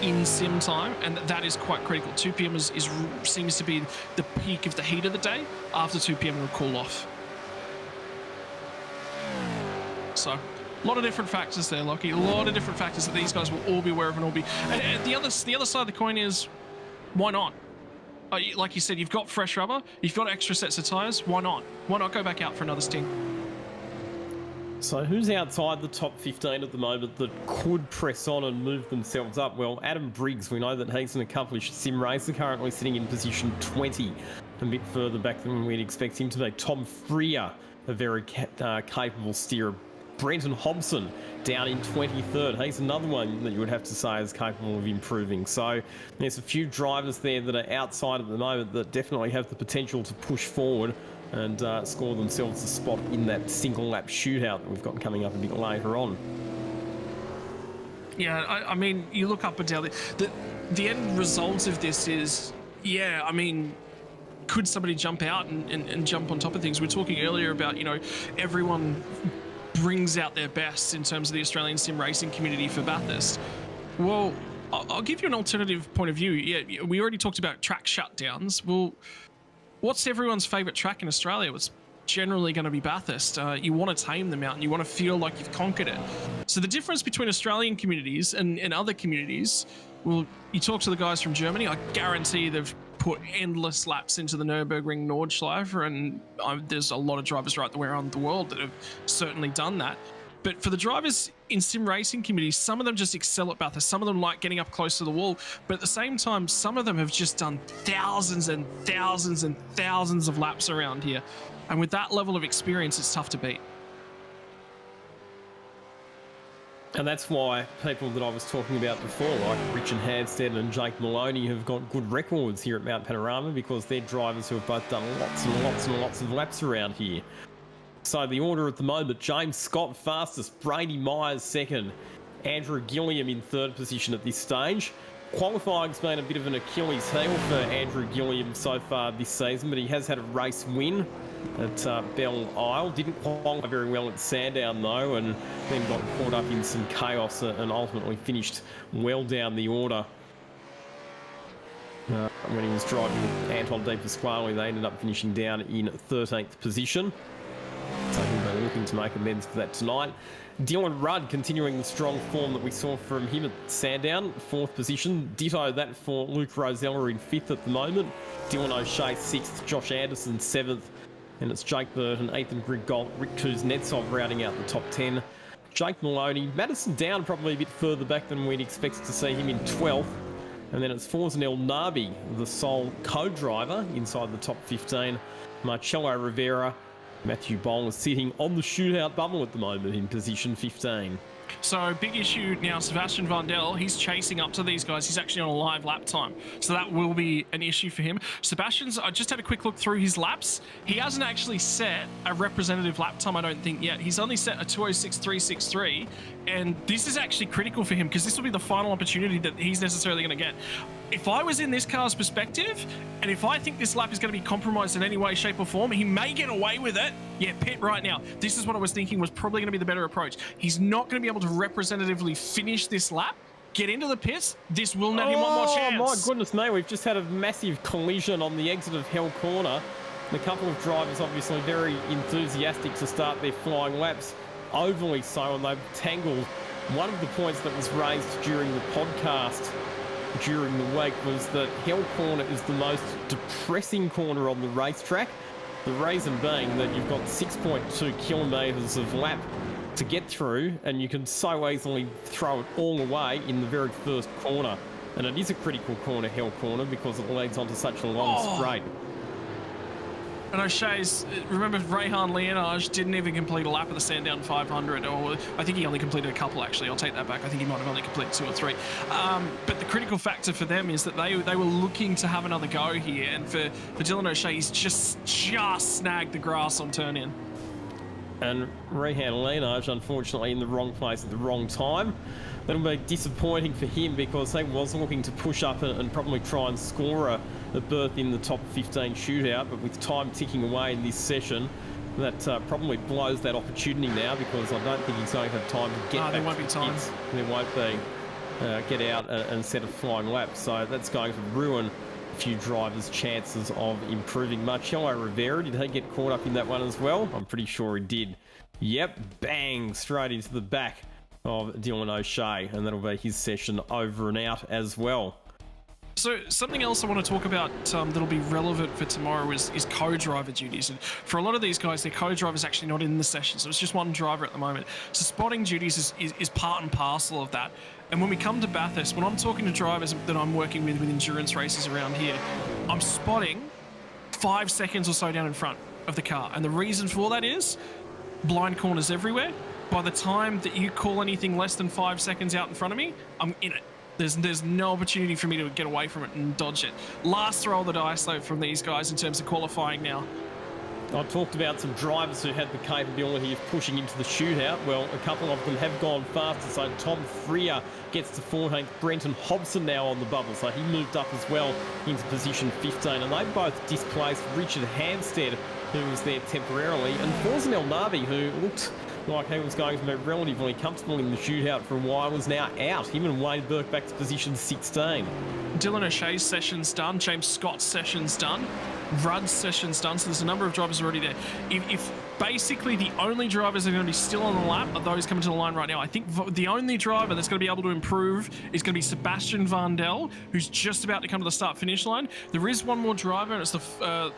In sim time, and that is quite critical. 2 p.m. seems to be the peak of the heat of the day. After 2 p.m. it'll cool off. So a lot of different factors there, Lockie. A lot of different factors that these guys will all be aware of and all be. And the other side of the coin is, why not? Like you said, you've got fresh rubber, you've got extra sets of tyres. Why not? Why not go back out for another stint? So who's outside the top 15 at the moment that could press on and move themselves up? Well, Adam Briggs, we know that he's an accomplished sim racer, currently sitting in position 20, a bit further back than we'd expect him to be. Tom Freer, a very capable steerer. Brenton Hobson down in 23rd. He's another one that you would have to say is capable of improving. So there's a few drivers there that are outside at the moment that definitely have the potential to push forward and score themselves a spot in that single lap shootout that we've got coming up a bit later on. Yeah, I mean, you look up and down, the end result of this is, yeah, I mean, could somebody jump out and jump on top of things? We were talking earlier about, you know, everyone brings out their best in terms of the Australian sim racing community for Bathurst. Well, I'll give you an alternative point of view. Yeah, we already talked about track shutdowns. Well, what's everyone's favourite track in Australia? It's generally going to be Bathurst. You want to tame the mountain. You want to feel like you've conquered it. So the difference between Australian communities and other communities, well, you talk to the guys from Germany, I guarantee they've put endless laps into the Nürburgring Nordschleife, and there's a lot of drivers right the way around the world that have certainly done that. But for the drivers in sim racing communities, some of them just excel at Bathurst. Some of them like getting up close to the wall, but at the same time, some of them have just done thousands and thousands and thousands of laps around here. And with that level of experience, it's tough to beat. And that's why people that I was talking about before, like Richard Hampstead and Jake Maloney, have got good records here at Mount Panorama because they're drivers who have both done lots and lots and lots of laps around here. So the order at the moment, James Scott fastest, Brady Myers second, Andrew Gilliam in third position at this stage. Qualifying's been a bit of an Achilles heel for Andrew Gilliam so far this season, but he has had a race win at Belle Isle. Didn't qualify very well at Sandown though, and then got caught up in some chaos and ultimately finished well down the order. When he was driving with Anton De Pasquale, they ended up finishing down in 13th position. So he'll be looking to make amends for that tonight. Dylan Rudd continuing the strong form that we saw from him at Sandown, 4th position. Ditto that for Luke Rosella in 5th at the moment. Dylan O'Shea 6th, Josh Anderson 7th. And it's Jake Burton, Ethan Griggold, Rick Kuznetsov rounding out the top 10. Jake Maloney, Madison Down probably a bit further back than we'd expect to see him in 12th. And then it's Forzen El Nabi, the sole co-driver inside the top 15. Marcello Rivera, Matthew Bowler sitting on the shootout bubble at the moment in position 15. So big issue now, Sebastian Vandel, he's chasing up to these guys. He's actually on a live lap time. So that will be an issue for him. Sebastian's, I just had a quick look through his laps. He hasn't actually set a representative lap time, I don't think, yet. He's only set a 2:06.363. And this is actually critical for him because this will be the final opportunity that he's necessarily going to get. If I was in this car's perspective, and if I think this lap is going to be compromised in any way, shape or form, he may get away with it. Yeah, pit right now. This is what I was thinking was probably going to be the better approach. He's not going to be able to representatively finish this lap, get into the pits. This will net him one more chance. Oh my goodness me, we've just had a massive collision on the exit of Hell Corner. A couple of drivers obviously very enthusiastic to start their flying laps, overly so, and they've tangled. One of the points that was raised during the podcast during the week was that Hell Corner is the most depressing corner on the racetrack. The reason being that you've got 6.2 kilometres of lap to get through, and you can so easily throw it all away in the very first corner. And it is a critical corner, hell corner, because it leads onto such a long straight. And O'Shea's, remember, Rehan Leonage didn't even complete a lap of the Sandown 500, or I think he only completed a couple, actually. I'll take that back. I think he might have only completed 2 or 3. But the critical factor for them is that they were looking to have another go here, and for Dylan O'Shea, he's just snagged the grass on turn-in. And Rehan Leonage, unfortunately, in the wrong place at the wrong time. That'll be disappointing for him, because he was looking to push up and probably try and score a berth in the top 15 shootout, but with time ticking away in this session, that probably blows that opportunity now, because I don't think he's going to have time to get back. There won't be time. There won't be. Get out and set a flying lap, so that's going to ruin a few drivers' chances of improving. Marcello Rivera, did he get caught up in that one as well? I'm pretty sure he did. Yep, bang, straight into the back of Dylan O'Shea, and that'll be his session over and out as well. So something else I want to talk about that'll be relevant for tomorrow is co-driver duties. And for a lot of these guys, their co-driver's actually not in the session, so it's just one driver at the moment. So spotting duties is part and parcel of that. And when we come to Bathurst, when I'm talking to drivers that I'm working with endurance races around here, I'm spotting 5 seconds or so down in front of the car. And the reason for that is blind corners everywhere. By the time that you call anything less than 5 seconds out in front of me, I'm in it. There's no opportunity for me to get away from it and dodge it. Last throw of the dice, though, from these guys in terms of qualifying now. I talked about some drivers who had the capability of pushing into the shootout. Well, a couple of them have gone faster. So Tom Freer gets to 14th. Brenton Hobson now on the bubble. So he moved up as well into position 15. And they both displaced Richard Hampstead, who was there temporarily, and Forzen El Nabi, who looked like he was going to be relatively comfortable in the shootout for a while, was now out. Him and Wayne Burke back to position 16. Dylan O'Shea's session's done. James Scott's session's done. Rudd's session's done. So there's a number of drivers already there. If basically the only drivers that are going to be still on the lap are those coming to the line right now. I think the only driver that's going to be able to improve is going to be Sebastian Vandel, who's just about to come to the start-finish line. There is one more driver, and it's the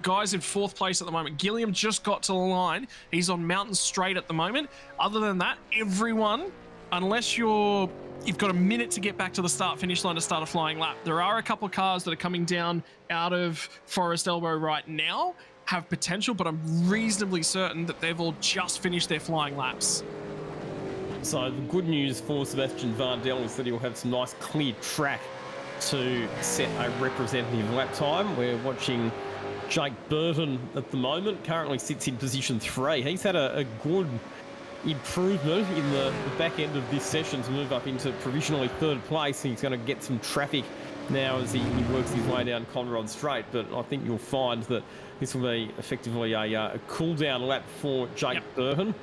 guys in 4th place at the moment. Gilliam just got to the line. He's on Mountain Straight at the moment. Other than that, everyone, unless you've got a minute to get back to the start-finish line to start a flying lap. There are a couple of cars that are coming down out of Forest Elbow right now, have potential, but I'm reasonably certain that they've all just finished their flying laps. So the good news for Sebastian Vandel is that he'll have some nice clear track to set a representative lap time. We're watching Jake Burton at the moment, currently sits in position 3. He's had a good improvement in the back end of this session to move up into provisionally 3rd place. He's going to get some traffic now as he works his way down Conrod Straight, but I think you'll find that this will be effectively a cool-down lap for Jake Burton.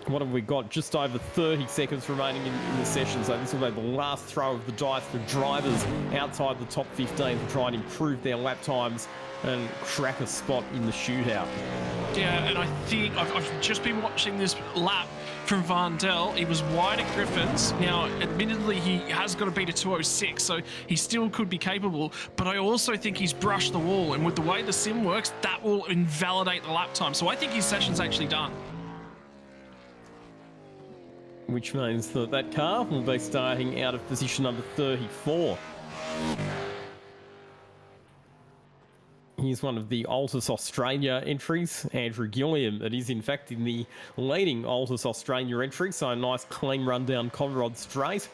What have we got? Just over 30 seconds remaining in the session, so this will be the last throw of the dice for drivers outside the top 15 to try and improve their lap times and crack a spot in the shootout. Yeah, and I think I've just been watching this lap from Vandel. He was wide at Griffins. Now, admittedly, he has got to beat a 206, so he still could be capable, but I also think he's brushed the wall, and with the way the sim works, that will invalidate the lap time. So I think his session's actually done. Which means that that car will be starting out of position number 34. Here's one of the Altus Australia entries, Andrew Gilliam. It is, in fact, in the leading Altus Australia entry, so a nice clean run down Conrod Straight.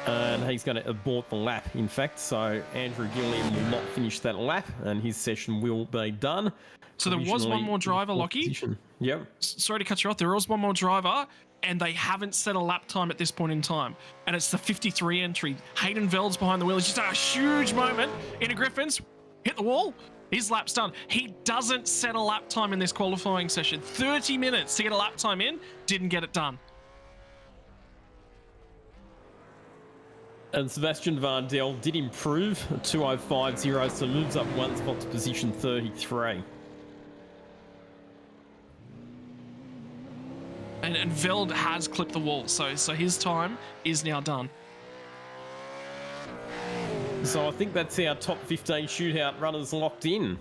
And he's going to abort the lap, in fact, so Andrew Gilliam will not finish that lap, and his session will be done. So there was one more driver, Lockie. Yep. Sorry to cut you off. There was one more driver, and they haven't set a lap time at this point in time. And it's the 53 entry. Hayden Veld's behind the wheel. He's just had a huge moment into Griffins. Hit the wall. His lap's done. He doesn't set a lap time in this qualifying session. 30 minutes to get a lap time in. Didn't get it done. And Sebastian Vandel did improve 2:05.0, so moves up one spot to position 33. And Veld has clipped the wall, so his time is now done. So I think that's our top 15 shootout runners locked in,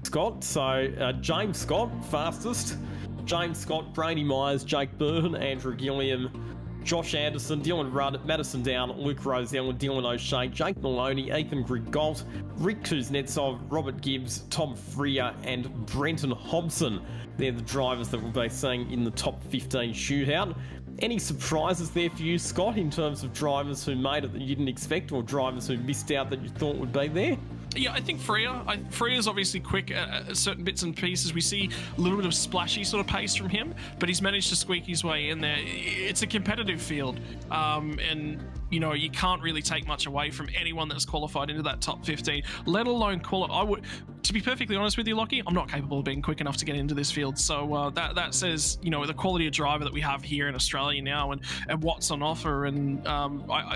Scott. So James Scott, fastest, James Scott, Brady Myers, Jake Burton, Andrew Gilliam, Josh Anderson, Dylan Rudd, Madison Down, Luke Roselle, Dylan O'Shea, Jake Maloney, Ethan Grigault, Rick Kuznetsov, Robert Gibbs, Tom Freer, and Brenton Hobson. They're the drivers that we'll be seeing in the top 15 shootout. Any surprises there for you, Scott, in terms of drivers who made it that you didn't expect, or drivers who missed out that you thought would be there? Yeah, I think Freya's obviously quick at certain bits and pieces. We see a little bit of splashy sort of pace from him, but he's managed to squeak his way in there. It's a competitive field, and you know, you can't really take much away from anyone that's qualified into that top 15, let alone to be perfectly honest with you, Lockie, I'm not capable of being quick enough to get into this field. So that says, you know, the quality of driver that we have here in Australia now, and what's on offer. And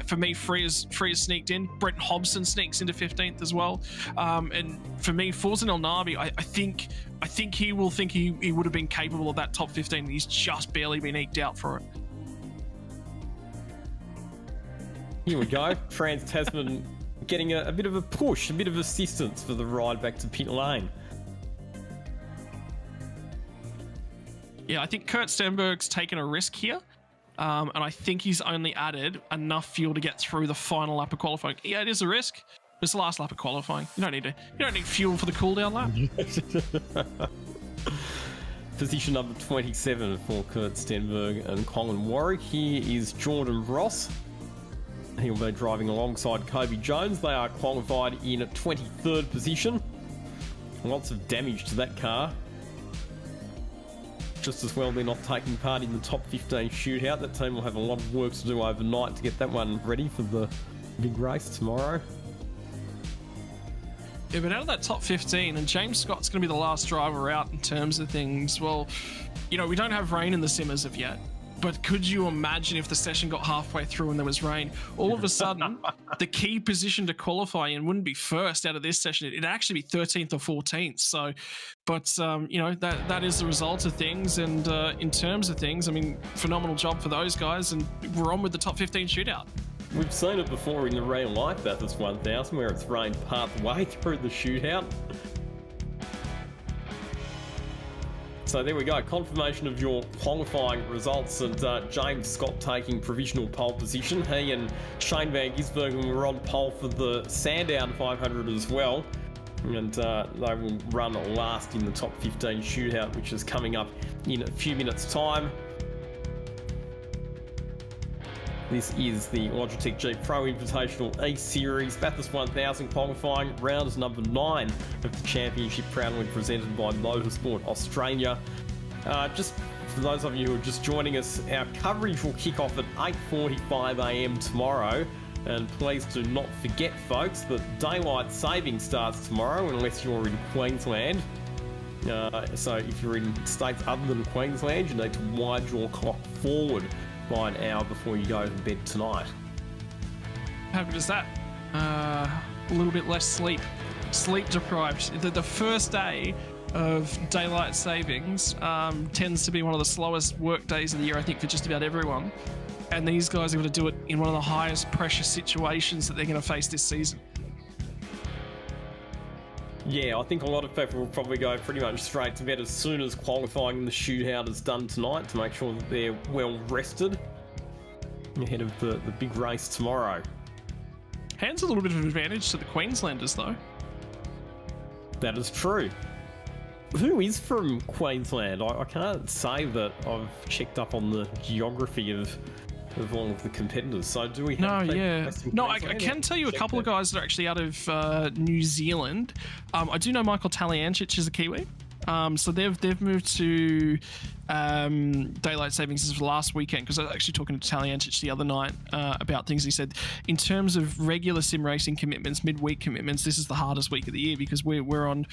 for me, Freya's sneaked in. Brenton Hobson sneaks into 15th as well. And for me, Forzan El Nabi, I think he will think he would have been capable of that top 15. He's just barely been eked out for it. Here we go. Franz Tasman getting a bit of a push, a bit of assistance for the ride back to pit lane. Yeah, I think Kurt Stenberg's taken a risk here. And I think he's only added enough fuel to get through the final lap of qualifying. Yeah, it is a risk. It's the last lap of qualifying. You don't need fuel for the cool down lap. Position number 27 for Kurt Stenberg and Colin Warwick. Here is Jordan Ross. He'll be driving alongside Kobe Jones. They are qualified in 23rd position. Lots of damage to that car. Just as well, they're not taking part in the top 15 shootout. That team will have a lot of work to do overnight to get that one ready for the big race tomorrow. Yeah, but out of that top 15, and James Scott's going to be the last driver out in terms of things, well, you know, we don't have rain in the sim as of yet. But could you imagine if the session got halfway through and there was rain? All of a sudden, the key position to qualify in wouldn't be first out of this session. It'd actually be 13th or 14th. So, but, you know, that is the result of things. And in terms of things, I mean, phenomenal job for those guys. And we're on with the top 15 shootout. We've seen it before in the real life Bathurst 1000, where it's rained part way through the shootout. So there we go, confirmation of your qualifying results, and James Scott taking provisional pole position. He and Shane Van Gisbergen were on pole for the Sandown 500 as well, and they will run last in the top 15 shootout, which is coming up in a few minutes' time. This is the Logitech G Pro Invitational E-Series Bathurst 1000 qualifying, round number 9 of the championship, proudly presented by Motorsport Australia. Just for those of you who are just joining us, our coverage will kick off at 8:45 a.m. tomorrow. And please do not forget, folks, that daylight saving starts tomorrow unless you're in Queensland. So if you're in states other than Queensland, you need to wind your clock forward by an hour before you go to bed tonight. How good is that? A little bit less sleep deprived. The first day of daylight savings tends to be one of the slowest work days of the year, I think, for just about everyone. And these guys are going to do it in one of the highest pressure situations that they're going to face this season. Yeah, I think a lot of people will probably go pretty much straight to bed as soon as qualifying in the shootout is done tonight to make sure that they're well rested ahead of the big race tomorrow. Hands a little bit of an advantage to the Queenslanders, though. That is true. Who is from Queensland? I can't say that I've checked up on the geography of all of the competitors. So do we have I can tell you a couple of guys that are actually out of New Zealand. I do know Michael Taliancic is a Kiwi. So they've moved to daylight savings as last weekend, because I was actually talking to Taliancic the other night about things. He said in terms of regular sim racing commitments, midweek commitments, this is the hardest week of the year because we're on,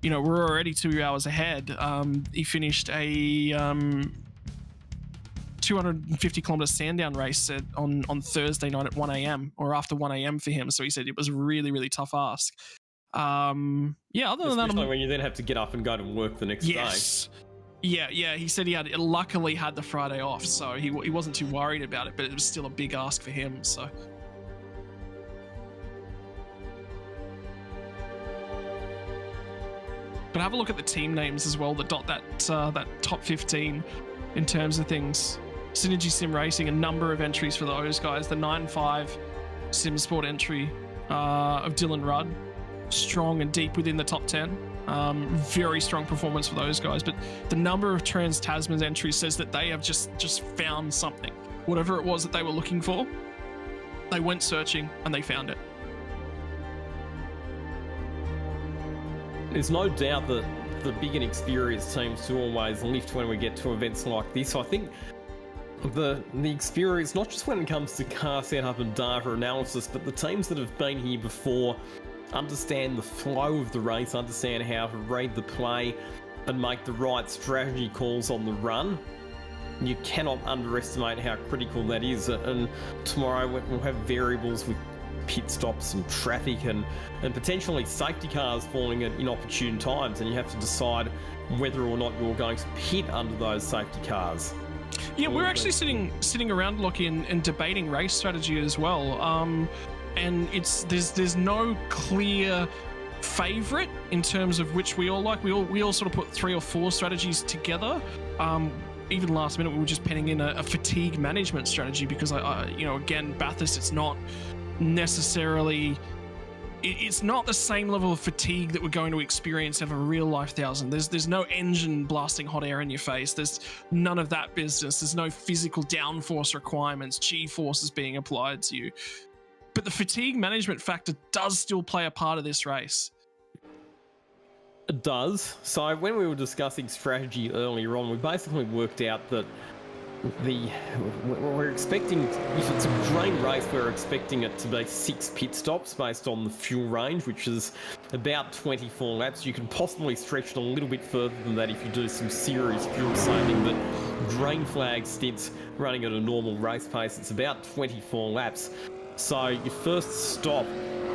you know, we're already 2 hours ahead. He finished a 250 kilometer Sandown race on Thursday night at 1 a.m. or after 1 a.m. for him. So he said it was a really, really tough ask. Other than that, especially when you then have to get up and go to work the next day. Yeah. He said he luckily had the Friday off, so he wasn't too worried about it, but it was still a big ask for him. So. But But have a look at the team names as well that dot that top 15 in terms of things. Synergy Sim Racing, a number of entries for those guys. The 9.5 Sim Sport entry of Dylan Rudd, strong and deep within the top 10. Very strong performance for those guys. But the number of Trans-Tasman's entries says that they have just found something. Whatever it was that they were looking for, they went searching and they found it. There's no doubt that the big and experienced teams do always lift when we get to events like this. I think the experience, not just when it comes to car setup and data analysis, but the teams that have been here before understand the flow of the race, understand how to read the play and make the right strategy calls on the run. You cannot underestimate how critical that is. And tomorrow we'll have variables with pit stops and traffic and potentially safety cars falling at inopportune times, and you have to decide whether or not you're going to pit under those safety cars. Yeah, we're actually sitting around, Lockie, and debating race strategy as well. And there's no clear favorite in terms of which we all like. We all sort of put 3 or 4 strategies together. Even last minute, we were just penning in a fatigue management strategy because again, Bathurst, it's not necessarily. It's not the same level of fatigue that we're going to experience of a real life 1000. There's no engine blasting hot air in your face. There's none of that business. There's no physical downforce requirements, G-forces being applied to you. But the fatigue management factor does still play a part of this race. It does. So when we were discussing strategy earlier on, we basically worked out that we're expecting, if it's a green race, we're expecting it to be 6 pit stops based on the fuel range, which is about 24 laps. You can possibly stretch it a little bit further than that if you do some serious fuel saving, but green flag stints running at a normal race pace, it's about 24 laps. So your first stop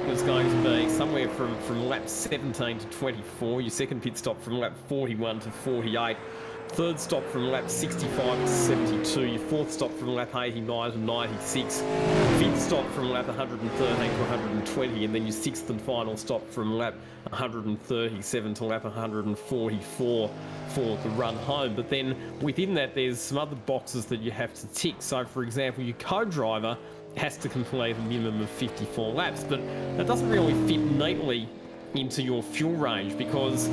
is going to be somewhere from lap 17 to 24, your second pit stop from lap 41 to 48, third stop from lap 65 to 72, your fourth stop from lap 89 to 96, fifth stop from lap 113 to 120, and then your sixth and final stop from lap 137 to lap 144 for the run home. But then within that, there's some other boxes that you have to tick. So for example, your co-driver has to complete a minimum of 54 laps, but that doesn't really fit neatly into your fuel range, because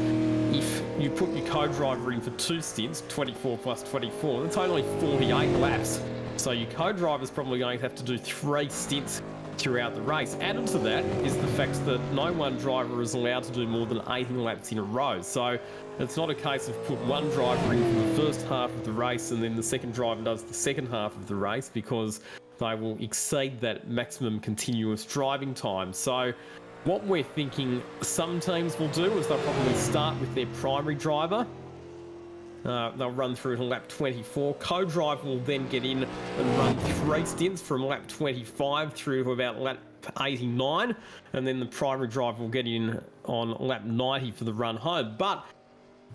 if you put your co-driver in for 2 stints, 24 plus 24, that's only 48 laps. So your co-driver's probably going to have to do 3 stints throughout the race. Added to that is the fact that no one driver is allowed to do more than 80 laps in a row. So it's not a case of put one driver in for the first half of the race and then the second driver does the second half of the race, because they will exceed that maximum continuous driving time. So what we're thinking some teams will do is they'll probably start with their primary driver. They'll run through to lap 24. Co-driver will then get in and run 3 stints from lap 25 through to about lap 89. And then the primary driver will get in on lap 90 for the run home. But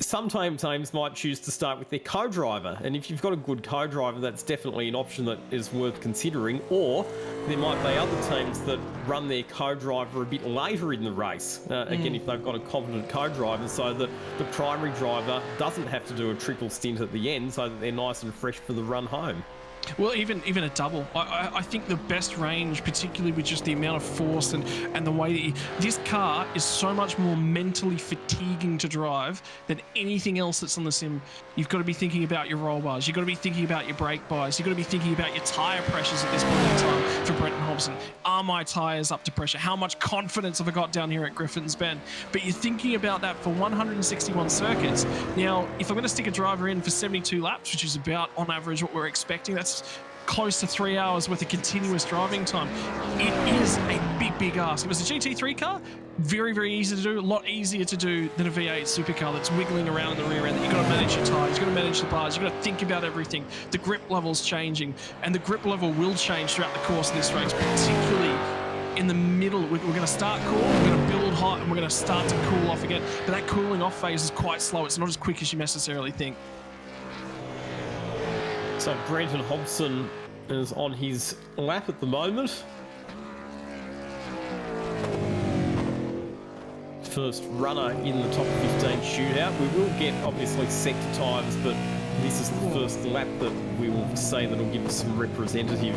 sometimes teams might choose to start with their co-driver, and if you've got a good co-driver, that's definitely an option that is worth considering. Or there might be other teams that run their co-driver a bit later in the race, again if they've got a competent co-driver, so that the primary driver doesn't have to do a triple stint at the end, so that they're nice and fresh for the run home. Well, even a double. I think the best range, particularly with just the amount of force and the way that this car is so much more mentally fatiguing to drive than anything else that's on the sim. You've got to be thinking about your roll bars. You've got to be thinking about your brake bars. You've got to be thinking about your tyre pressures at this point in time for Brenton Hobson. Are my tyres up to pressure? How much confidence have I got down here at Griffin's Bend? But you're thinking about that for 161 circuits. Now, if I'm going to stick a driver in for 72 laps, which is about on average what we're expecting, that's close to 3 hours worth of continuous driving time. It is a big ask. If it's a GT3 car, very, very easy to do, a lot easier to do than a V8 supercar that's wiggling around in the rear end. You've got to manage your tyres, you've got to manage the bars, you've got to think about everything. The grip level's changing, and the grip level will change throughout the course of this race, particularly in the middle. We're going to start cool, we're going to build hot, and we're going to start to cool off again. But that cooling off phase is quite slow. It's not as quick as you necessarily think. So Brenton Hobson is on his lap at the moment. first runner in the top 15 shootout. We will get, obviously, sector times, but this is the first lap that we will say that will give us some representative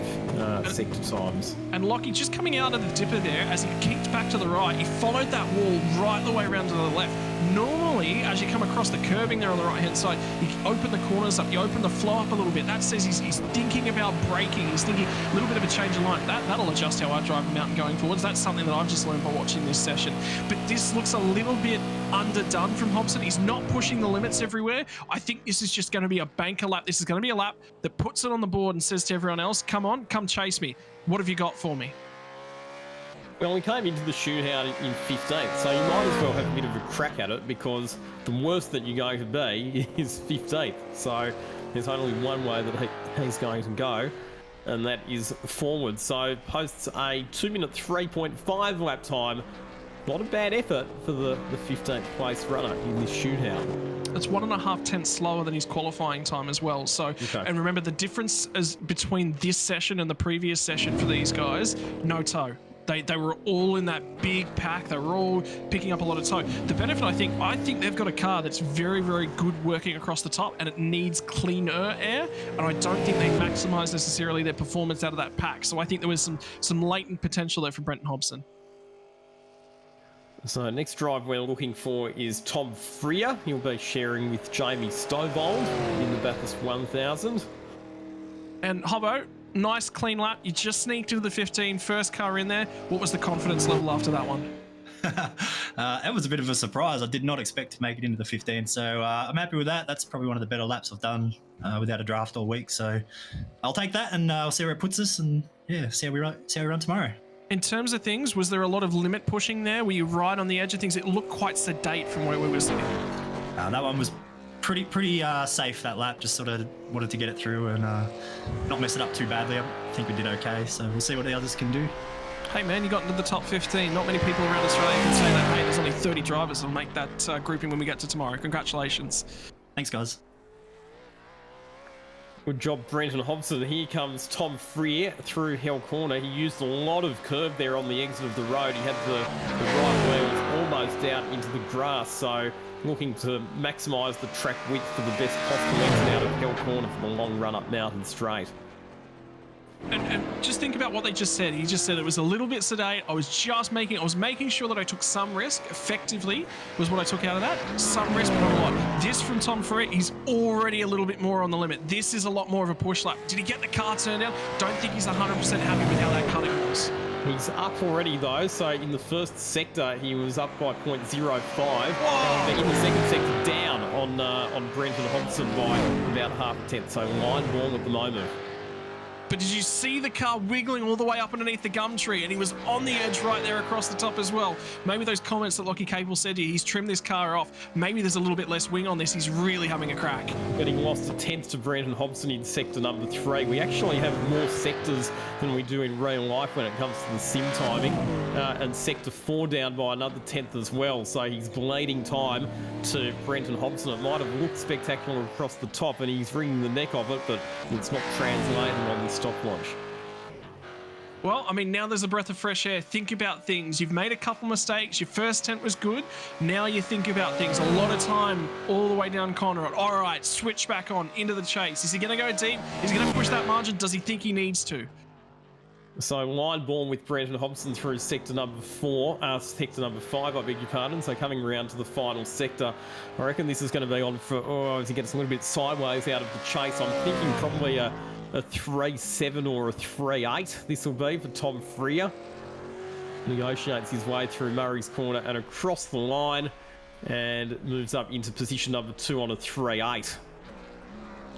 sector times. And Lockie, just coming out of the dipper there, as he kicked back to the right, he followed that wall right the way around to the left. Normally, as you come across the curbing there on the right-hand side, you open the corners up, you open the flow up a little bit. That says he's thinking about braking. He's thinking a little bit of a change of line. That'll adjust how I drive the mountain going forwards. That's something that I've just learned by watching this session. But this looks a little bit underdone from Hobson. He's not pushing the limits everywhere. I think this is just going to be a banker lap. This is going to be a lap that puts it on the board and says to everyone else, come on, come chase me. What have you got for me? Well, we came into the shootout in 15th, so you might as well have a bit of a crack at it, because the worst that you're going to be is 15th. So there's only one way that he's going to go, and that is forward. So posts a 2-minute 3.5 lap time. Not a bad effort for the 15th place runner in this shootout. It's 1.5 tenths slower than his qualifying time as well. So, okay. And remember, the difference is between this session and the previous session for these guys, no toe. They were all in that big pack. They were all picking up a lot of toe. The benefit, I think they've got a car that's very, very good working across the top, and it needs cleaner air. And I don't think they maximise necessarily their performance out of that pack. So I think there was some latent potential there for Brenton Hobson. So next drive we're looking for is Tom Freer. He'll be sharing with Jamie Stovall in the Bathurst 1000. And Hobbo, nice clean lap. You just sneaked into the 15, first car in there. What was the confidence level after that one? It was a bit of a surprise. I did not expect to make it into the 15, so I'm happy with that. That's probably one of the better laps I've done without a draft all week. So I'll take that, and I'll see where it puts us, and yeah, see how we run tomorrow. In terms of things, was there a lot of limit pushing there? Were you right on the edge of things? It looked quite sedate from where we were sitting. That one was pretty safe, that lap. Just sort of wanted to get it through and not mess it up too badly. I think we did okay, so we'll see what the others can do. Hey man, you got into the top 15. Not many people around Australia can say that. Hey, there's only 30 drivers that'll make that grouping when we get to tomorrow. Congratulations. Thanks, guys. Good job, Brenton Hobson. Here comes Tom Freer through Hell Corner. He used a lot of curve there on the exit of the road. He had the right wheels almost out into the grass, so looking to maximise the track width for the best possible exit out of Hell Corner for the long run up Mountain Straight. And just think about what they just said. He just said it was a little bit sedate. I was making sure that I took some risk. Effectively was what I took out of that. Some risk, but not a lot. This from Tom Freer, he's already a little bit more on the limit. This is a lot more of a push lap. Did he get the car turned down? Don't think he's 100% happy with how that cutting was. He's up already though, so in the first sector he was up by 0.05. In the second sector down on Brenton Hobson by about half a tenth, so line ball at the moment. But did you see the car wiggling all the way up underneath the gum tree? And he was on the edge right there across the top as well. Maybe those comments that Lockie Capel said to you, he's trimmed this car off. Maybe there's a little bit less wing on this. He's really having a crack. But he lost a tenth to Brenton Hobson in sector number 3. We actually have more sectors than we do in real life when it comes to the sim timing. And sector 4 down by another tenth as well. So he's bleeding time to Brenton Hobson. It might have looked spectacular across the top, and he's wringing the neck of it, but it's not translating on this stopwatch. Well, I mean, now there's a breath of fresh air. Think about things. You've made a couple mistakes. Your first tent was good. Now you think about things. A lot of time all the way down corner. All right, switch back on into the chase. Is he going to go deep? Is he going to push that margin? Does he think he needs to? So line ball with Brenton Hobson through sector number 5, I beg your pardon. So coming around to the final sector, I reckon this is going to be on for, as he gets a little bit sideways out of the chase. I'm thinking probably a 3.7 or a 3.8 this will be for Tom Freer. Negotiates his way through Murray's Corner and across the line, and moves up into position number 2 on a 3.8.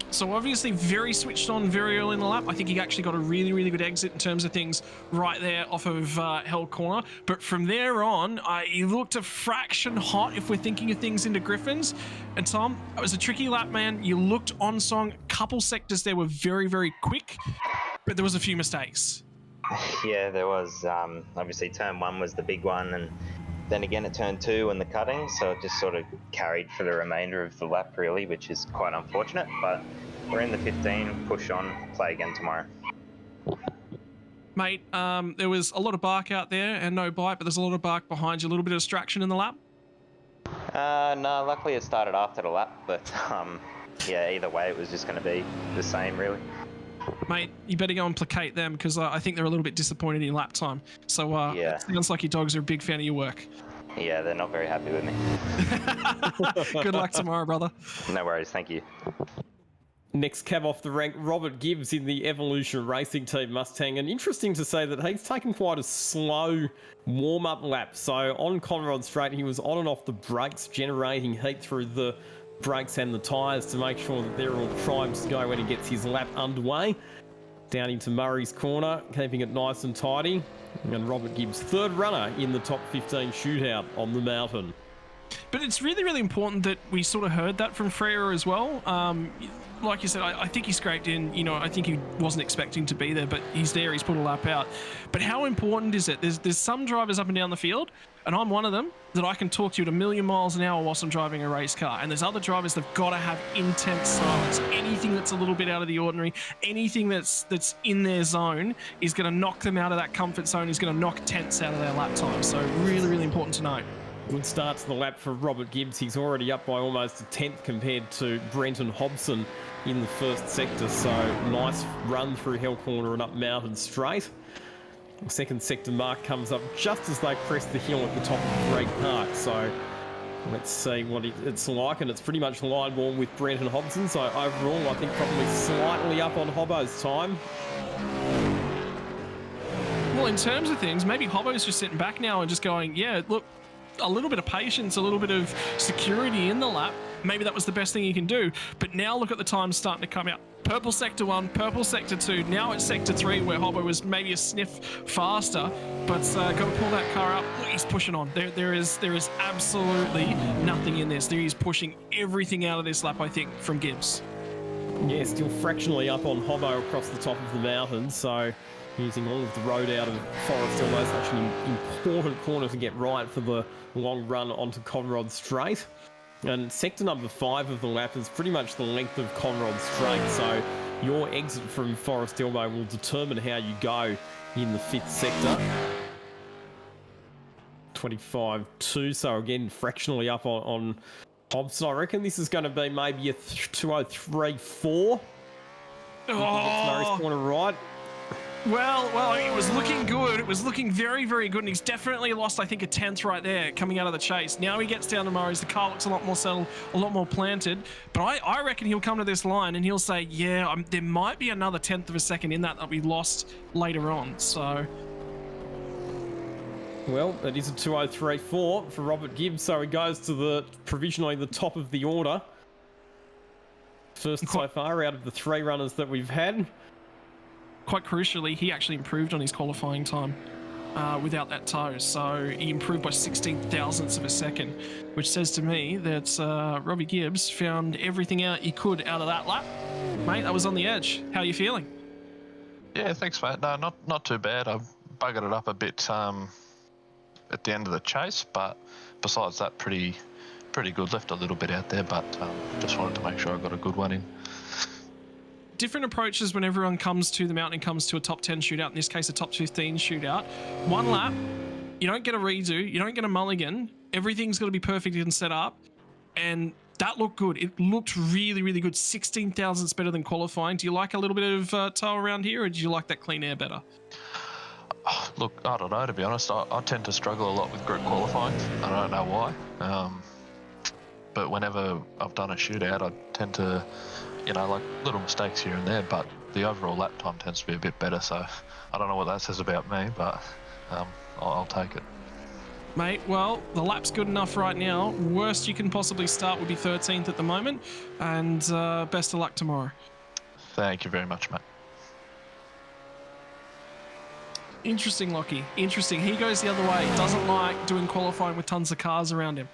So obviously very switched on very early in the lap. I think he actually got a really, really good exit in terms of things right there off of Hell Corner. But from there on, he looked a fraction hot if we're thinking of things into Griffins. And Tom, it was a tricky lap, man. You looked on song. Couple sectors there were very, very quick, but there was a few mistakes. Yeah, there was. Obviously turn 1 was the big one, and then again at turn 2 and the cutting, so it just sort of carried for the remainder of the lap really, which is quite unfortunate, but we're in the 15, push on, play again tomorrow. Mate, there was a lot of bark out there and no bite, but there's a lot of bark behind you. A little bit of distraction in the lap? No, luckily it started after the lap, but yeah, either way it was just going to be the same, really. Mate, you better go and placate them because I think they're a little bit disappointed in lap time. So Yeah. it sounds like your dogs are a big fan of your work. Yeah, they're not very happy with me. Good luck tomorrow, brother. No worries, thank you. Next cab off the rank, Robert Gibbs in the Evolution Racing Team Mustang. And interesting to say that he's taken quite a slow warm-up lap. So on Conrod Straight, he was on and off the brakes, generating heat through the brakes and the tyres to make sure that they're all primed to go when he gets his lap underway. Down into Murray's corner, keeping it nice and tidy. And Robert Gibbs, third runner in the top 15 shootout on the mountain. But it's really, really important that we sort of heard that from Frere as well. Like you said, I think he scraped in. You know, I think he wasn't expecting to be there, but he's there. He's put a lap out. But how important is it? There's some drivers up and down the field, and I'm one of them, that I can talk to you at 1,000,000 miles an hour whilst I'm driving a race car. And there's other drivers that've got to have intense silence. Anything that's a little bit out of the ordinary, anything that's in their zone is going to knock them out of that comfort zone, is going to knock tenths out of their lap time. So really, really important to know. Good start to the lap for Robert Gibbs. He's already up by almost a tenth compared to Brenton Hobson in the first sector. So nice run through Hell Corner and up Mountain Straight. The second sector mark comes up just as they press the hill at the top of Great Park. So let's see what it's like. And it's pretty much line ball with Brenton Hobson. So overall, I think probably slightly up on Hobbo's time. Well, in terms of things, maybe Hobbo's just sitting back now and just going, yeah, look, a little bit of patience, a little bit of security in the lap. Maybe that was the best thing you can do. But now look at the times starting to come out. Purple sector 1, purple sector 2. Now it's sector 3 where Hobbo was maybe a sniff faster, but got to pull that car up. Look, he's pushing on. There is absolutely nothing in this. He's pushing everything out of this lap, I think, from Gibbs. Yeah, still fractionally up on Hobbo across the top of the mountain. So using all of the road out of Forest Hill, that's such an important corner to get right for the long run onto Conrod Straight. And sector number 5 of the lap is pretty much the length of Conrod Straight, so your exit from Forest Elbow will determine how you go in the 5th sector. 25.2, so again, fractionally up on Hobson. I reckon this is going to be maybe a 203.4. Murray's corner right. Well, it was looking good. It was looking very, very good, and he's definitely lost, I think, a tenth right there coming out of the chase. Now he gets down to Murray's. The car looks a lot more settled, a lot more planted. But I reckon he'll come to this line and he'll say, yeah, there might be another tenth of a second in that we lost later on. So, well, it is a 203.4 for Robert Gibbs, so he goes to the provisionally the top of the order. First so far out of the 3 runners that we've had. Quite crucially, he actually improved on his qualifying time without that toe. So he improved by 16 thousandths of a second, which says to me that Robbie Gibbs found everything out he could out of that lap. Mate, that was on the edge. How are you feeling? Yeah, thanks, mate. No, not too bad. I buggered it up a bit at the end of the chase, but besides that, pretty good. Left a little bit out there, but just wanted to make sure I got a good one in. Different approaches when everyone comes to the mountain and comes to a top 10 shootout, in this case a top 15 shootout. One lap, you don't get a redo, you don't get a mulligan, everything's got to be perfect and set up, and that looked good. It looked really, really good. 16 thousandths better than qualifying. Do you like a little bit of toe around here, or do you like that clean air better? Look, I don't know, to be honest. I tend to struggle a lot with group qualifying. I don't know why, but whenever I've done a shootout, I tend to, like little mistakes here and there, but the overall lap time tends to be a bit better. So I don't know what that says about me, but I'll take it. Mate, well, the lap's good enough right now. Worst you can possibly start would be 13th at the moment, and best of luck tomorrow. Thank you very much, mate. Interesting, Lockie. Interesting. He goes the other way. Doesn't like doing qualifying with tons of cars around him.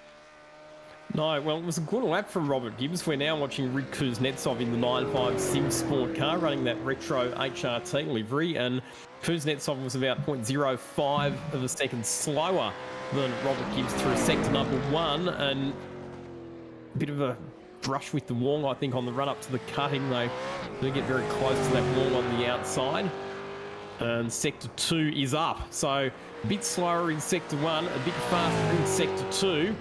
No, well, it was a good lap from Robert Gibbs. We're now watching Rik Kuznetsov in the 9.5 Sim Sport car running that retro HRT livery, and Kuznetsov was about 0.05 of a second slower than Robert Gibbs through sector number 1, and a bit of a brush with the wall, I think, on the run up to the cutting. They do get very close to that wall on the outside. And sector 2 is up, so a bit slower in sector 1, a bit faster in sector 2.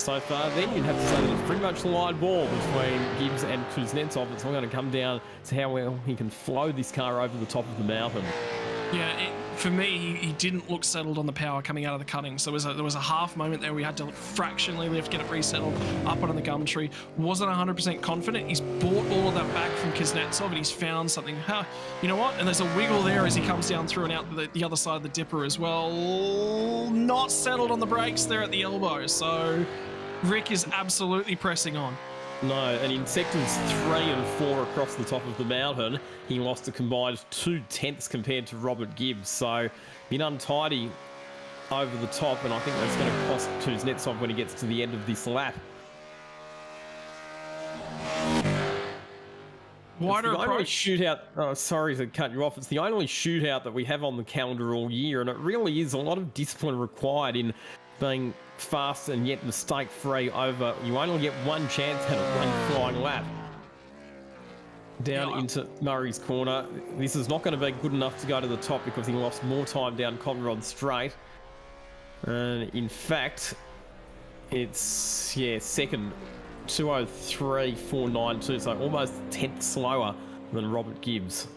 so far, then you'd have to say that it's pretty much a line ball between Gibbs and Kuznetsov. It's all going to come down to how well he can flow this car over the top of the mountain. Yeah, for me, he didn't look settled on the power coming out of the cutting. So there was a half moment there we had to fractionally lift, get it resettled up onto the gum tree. Wasn't 100% confident. He's bought all of that back from Kuznetsov, and he's found something. You know what? And there's a wiggle there as he comes down through and out the other side of the dipper as well. Not settled on the brakes there at the elbow. So Rick is absolutely pressing on. No, and in sectors 3 and 4 across the top of the mountain, he lost a combined 2/10 compared to Robert Gibbs. So, been untidy over the top, and I think that's going to cost Kuznetsov when he gets to the end of this lap. Wider approach. Only shootout. Oh, sorry to cut you off. It's the only shootout that we have on the calendar all year, and it really is a lot of discipline required in being fast and yet mistake-free over. You only get one chance at it, one flying lap. Down into Murray's corner. This is not going to be good enough to go to the top because he lost more time down Cotton Rod Straight. And in fact, it's second, 2:03.492, so almost 10th slower than Robert Gibbs.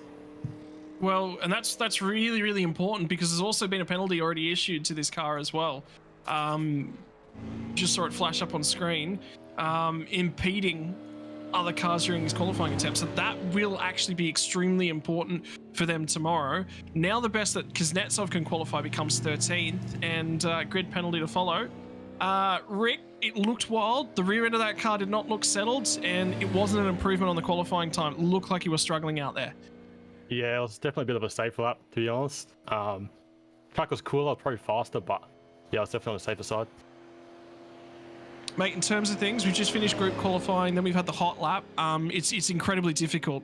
Well, and that's really, really important because there's also been a penalty already issued to this car as well. Just saw it flash up on screen, impeding other cars during his qualifying attempt. So that will actually be extremely important for them tomorrow. Now the best that Kuznetsov can qualify becomes 13th, and grid penalty to follow. Rick, it looked wild. The rear end of that car did not look settled, and it wasn't an improvement on the qualifying time. It looked like he was struggling out there. Yeah, it was definitely a bit of a safe lap, to be honest. Track was cooler, probably faster, but yeah, it's definitely on the safer side. Mate, in terms of things, we've just finished group qualifying, then we've had the hot lap. It's incredibly difficult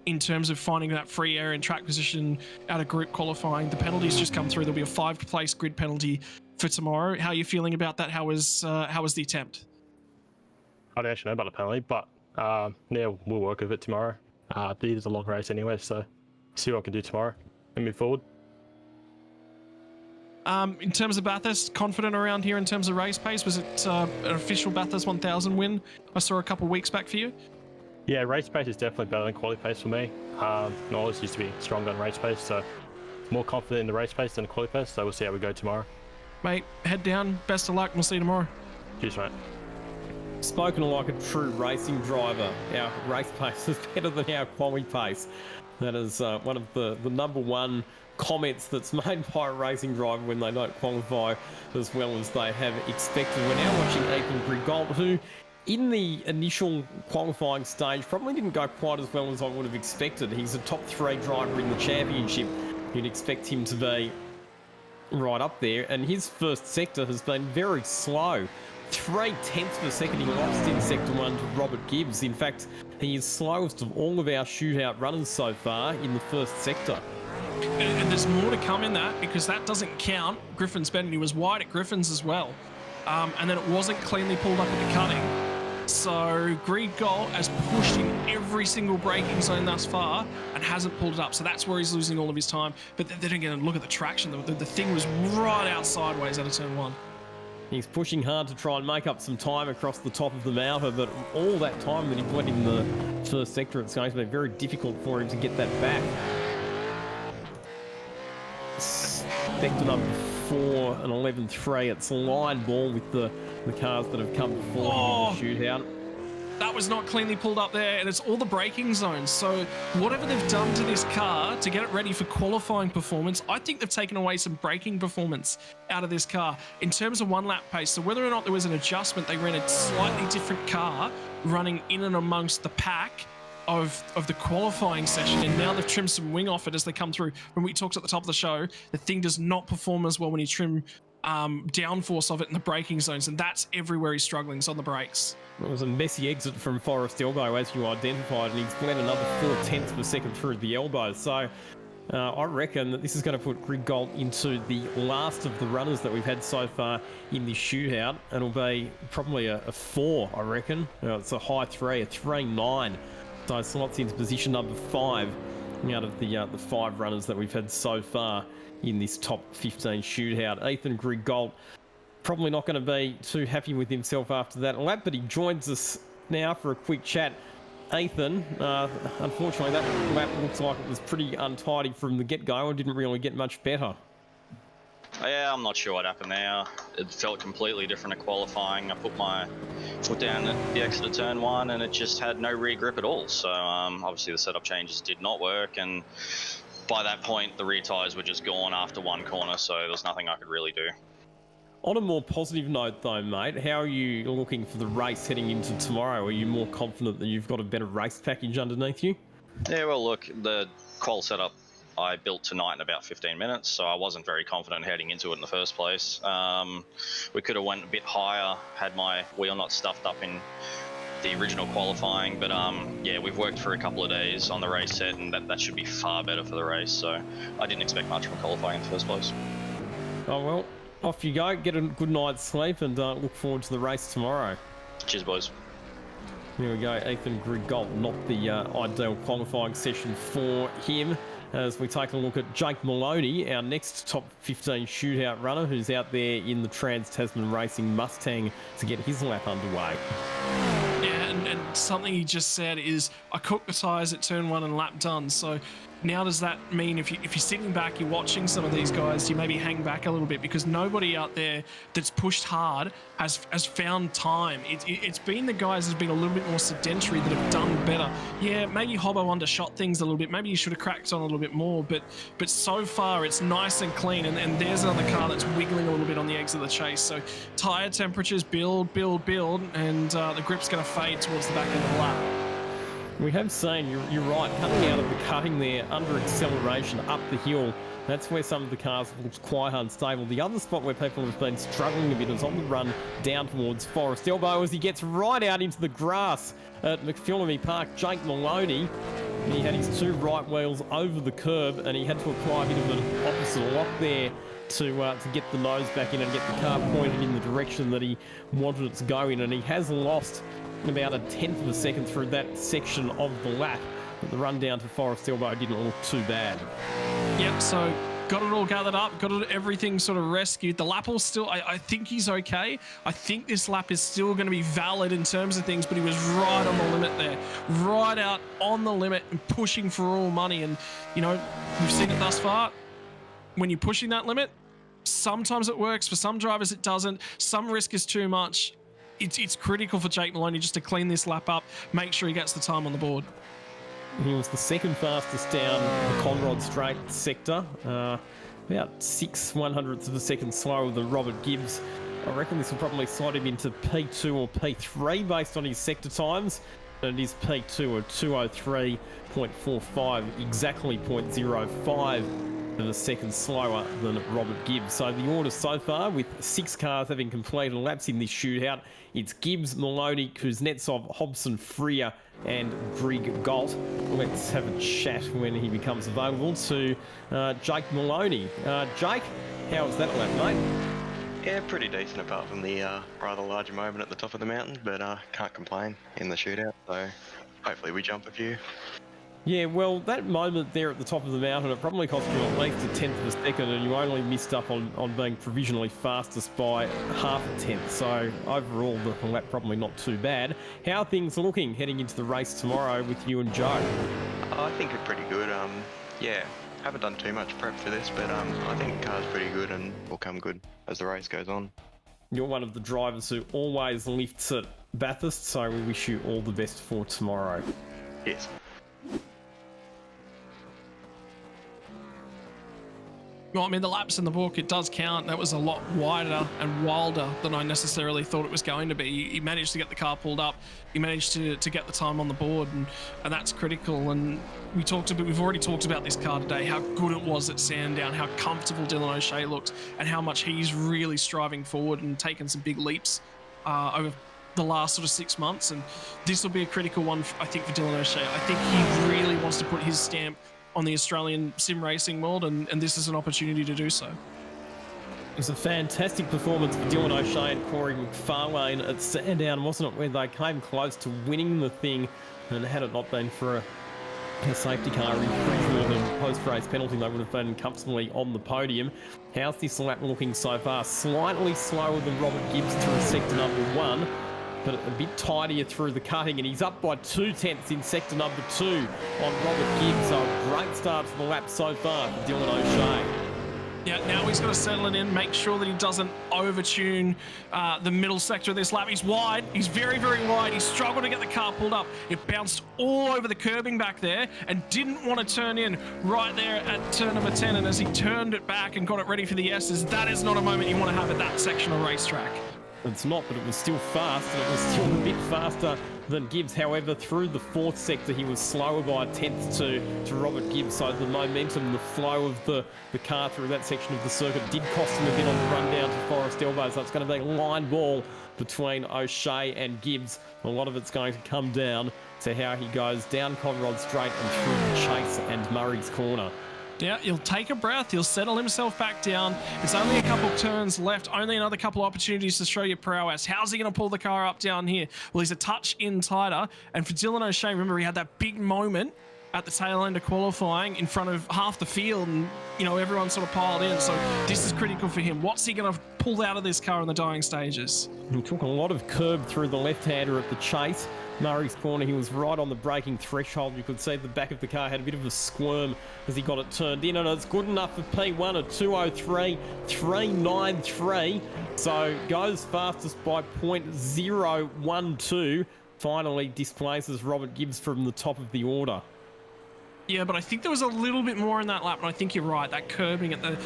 in terms of finding that free air and track position out of group qualifying. The penalties just come through. There'll be a 5-place grid penalty for tomorrow. How are you feeling about that? How was the attempt? I don't actually know about the penalty, but yeah, we'll work with it tomorrow. It is a long race anyway, so see what I can do tomorrow and move forward. In terms of Bathurst, confident around here in terms of race pace? Was it an official Bathurst 1000 win I saw a couple of weeks back for you? Yeah, race pace is definitely better than quality pace for me. Knowledge used to be stronger on race pace, so more confident in the race pace than the quality pace, so we'll see how we go tomorrow. Mate, head down, best of luck, we'll see you tomorrow. Cheers, mate. Spoken like a true racing driver, our race pace is better than our quality pace. That is one of the number one comments that's made by a racing driver when they don't qualify as well as they have expected. We're now watching Ethan Grigault, who in the initial qualifying stage probably didn't go quite as well as I would have expected. He's a top 3 driver in the championship. You'd expect him to be right up there, and his first sector has been very slow. 0.3 of a second he lost in sector 1 to Robert Gibbs. In fact, he is slowest of all of our shootout runners so far in the first sector. And there's more to come in that, because that doesn't count Griffin's bend, and he was wide at Griffin's as well. And then it wasn't cleanly pulled up at the cutting. So Grigault has pushed in every single braking zone thus far and hasn't pulled it up. So that's where he's losing all of his time. But then again, look at the traction. The thing was right out sideways out of turn 1. He's pushing hard to try and make up some time across the top of the mountain, but all that time that he put in the first sector, it's going to be very difficult for him to get that back. Sector number 4 and 11.3. It's a line ball with the cars that have come before him in the shootout. That was not cleanly pulled up there, and it's all the braking zones. So whatever they've done to this car to get it ready for qualifying performance, I think they've taken away some braking performance out of this car in terms of 1 lap pace. So whether or not there was an adjustment, they ran a slightly different car running in and amongst the pack of the qualifying session, and now they've trimmed some wing off it as they come through. When we talked at the top of the show, the thing does not perform as well when you trim downforce of it in the braking zones, and that's everywhere he's struggling, is on the brakes. It was a messy exit from Forest Elbow, as you identified, and he's bled another 0.4 of a second through the elbow. So I reckon that this is going to put Grigault into the last of the runners that we've had so far in this shootout. It'll be probably a 4, I reckon. It's a high 3, a 3.9. So slots into position number 5 out of the 5 runners that we've had so far in this top 15 shootout. Ethan Grigault probably not going to be too happy with himself after that lap, but he joins us now for a quick chat. Ethan, unfortunately that lap looks like it was pretty untidy from the get-go and didn't really get much better. Yeah, I'm not sure what happened there. It felt completely different to qualifying. I put my foot down at the exit of turn 1 and it just had no rear grip at all. So obviously the setup changes did not work, and by that point the rear tyres were just gone after one corner, so there was nothing I could really do. On a more positive note though, mate, how are you looking for the race heading into tomorrow? Are you more confident that you've got a better race package underneath you? Yeah, well look, the qual setup I built tonight in about 15 minutes, so I wasn't very confident heading into it in the first place. We could have went a bit higher, had my wheel nut stuffed up in the original qualifying, but yeah, we've worked for a couple of days on the race set, and that should be far better for the race, so I didn't expect much from qualifying in the first place. Oh well, off you go, get a good night's sleep, and look forward to the race tomorrow. Cheers, boys. Here we go, Ethan Grigolt, not the ideal qualifying session for him. As we take a look at Jake Maloney, our next top 15 shootout runner, who's out there in the Trans-Tasman Racing Mustang to get his lap underway. Yeah, and something he just said is, I cooked the tyres at turn 1 and lap done. So now does that mean if you're sitting back, you're watching some of these guys, you maybe hang back a little bit, because nobody out there that's pushed hard has found time. It's been the guys that's been a little bit more sedentary that have done better. Yeah, maybe Hobbo undershot things a little bit. Maybe you should have cracked on a little bit more, but so far it's nice and clean, and there's another car that's wiggling a little bit on the eggs of the chase. So tyre temperatures build, and the grip's going to fade towards the back end of the lap. We have seen, you're right, coming out of the cutting there, under acceleration, up the hill, that's where some of the cars looked quite unstable. The other spot where people have been struggling a bit is on the run down towards Forest Elbow as he gets right out into the grass at McPhillamy Park. Jake Maloney, he had his two right wheels over the curb and he had to apply a bit of an opposite lock there to get the nose back in and get the car pointed in the direction that he wanted it to go in, and he has lost about a tenth of a second through that section of the lap, but the run down to Forest Elbow didn't look too bad. Yep, so got it all gathered up, everything sort of rescued. The lap will still, I think he's okay. I think this lap is still going to be valid in terms of things, but he was right on the limit there, right out on the limit and pushing for all money. And, you know, we've seen it thus far. When you're pushing that limit, sometimes it works. For some drivers, it doesn't. Some risk is too much. It's critical for Jake Maloney just to clean this lap up, make sure he gets the time on the board. He was the second fastest down the Conrod Straight sector, about 6/100ths of a second slower than Robert Gibbs. I reckon this will probably slot him into P2 or P3 based on his sector times. And it is P2 or 203.45, exactly 0.05 of a second slower than Robert Gibbs. So the order so far, with 6 cars having completed laps in this shootout, it's Gibbs, Maloney, Kuznetsov, Hobson, Freer and Grig Galt. Let's have a chat when he becomes available to Jake Maloney. Jake, how was that lap, mate? Yeah, pretty decent apart from the rather large moment at the top of the mountain, but can't complain in the shootout, so hopefully we jump a few. Yeah, well, that moment there at the top of the mountain, it probably cost you at least a tenth of a second, and you only missed up on being provisionally fastest by half a tenth. So overall, the lap probably not too bad. How are things looking heading into the race tomorrow with you and Joe? I think it's pretty good. Yeah, haven't done too much prep for this, but I think the car's pretty good and will come good as the race goes on. You're one of the drivers who always lifts at Bathurst, so we wish you all the best for tomorrow. Yes. Well, I mean, the laps in the book, it does count. That was a lot wider and wilder than I necessarily thought it was going to be. He managed to get the car pulled up. He managed to get the time on the board, and that's critical. And we've already talked about this car today, how good it was at Sandown, how comfortable Dylan O'Shea looked, and how much he's really striving forward and taken some big leaps over the last sort of 6 months. And this will be a critical one, I think, for Dylan O'Shea. I think he really wants to put his stamp on the Australian sim racing world, and this is an opportunity to do so. It was a fantastic performance for Dylan O'Shea and Corey McFarlane at Sandown, wasn't it, where they came close to winning the thing, and had it not been for a safety car infringement and post-race penalty, they would have been comfortably on the podium. How's this lap looking so far? Slightly slower than Robert Gibbs through sector number 1, but a bit tidier through the cutting, and he's up by 2/10 in sector number 2 on Robert Gibbs. So a great start to the lap so far for Dylan O'Shea. Yeah, now he's got to settle it in, make sure that he doesn't overtune the middle sector of this lap. He's wide. He's very, very wide. He struggled to get the car pulled up. It bounced all over the curbing back there and didn't want to turn in right there at turn number 10. And as he turned it back and got it ready for the S's, that is not a moment you want to have at that section of racetrack. It's not, but it was still fast, and it was still a bit faster than Gibbs. However, through the 4th sector, he was slower by a 1/10 to Robert Gibbs. So the momentum, the flow of the car through that section of the circuit did cost him a bit on the run down to Forest Elbow. So it's going to be a line ball between O'Shea and Gibbs. A lot of it's going to come down to how he goes down Conrod Straight and through the Chase and Murray's Corner. Yeah, he'll take a breath. He'll settle himself back down. It's only a couple of turns left, only another couple of opportunities to show your prowess. How's he going to pull the car up down here? Well, he's a touch in tighter. And for Dylan O'Shea, remember, he had that big moment at the tail end of qualifying in front of half the field, and, you know, everyone sort of piled in. So this is critical for him. What's he going to pull out of this car in the dying stages? He took a lot of curb through the left-hander at the Chase. Murray's Corner, he was right on the braking threshold. You could see the back of the car had a bit of a squirm as he got it turned in, and it's good enough for P1 at 2:03.393. So goes fastest by 0.012. Finally displaces Robert Gibbs from the top of the order. Yeah, but I think there was a little bit more in that lap, and I think you're right. That curbing at the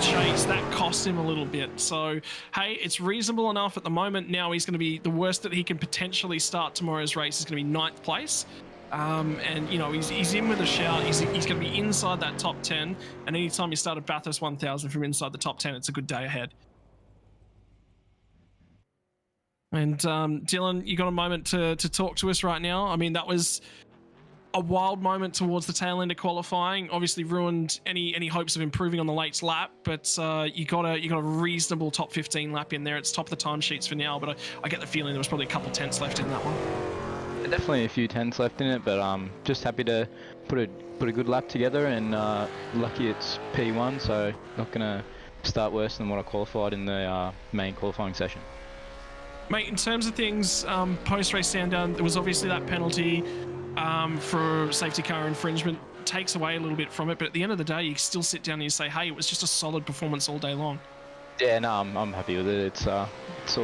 Chase, that cost him a little bit. So, hey, it's reasonable enough at the moment. Now he's going to be, the worst that he can potentially start tomorrow's race is going to be 9th place. And, you know, he's in with a shout. He's going to be inside that top 10. And anytime you start a Bathurst 1000 from inside the top 10, it's a good day ahead. And Dylan, you got a moment to talk to us right now? I mean, that was a wild moment towards the tail end of qualifying. Obviously ruined any hopes of improving on the late lap, but you got a reasonable top 15 lap in there. It's top of the timesheets for now, but I get the feeling there was probably a couple tenths left in that one. Definitely a few tenths left in it, but just happy to put a good lap together, and lucky it's P1, so not gonna start worse than what I qualified in the main qualifying session. Mate, in terms of things, post-race Sandown, there was obviously that penalty for safety car infringement. Takes away a little bit from it, but at the end of the day, you still sit down and you say, hey, it was just a solid performance all day long. Yeah, no, I'm happy with it. It's all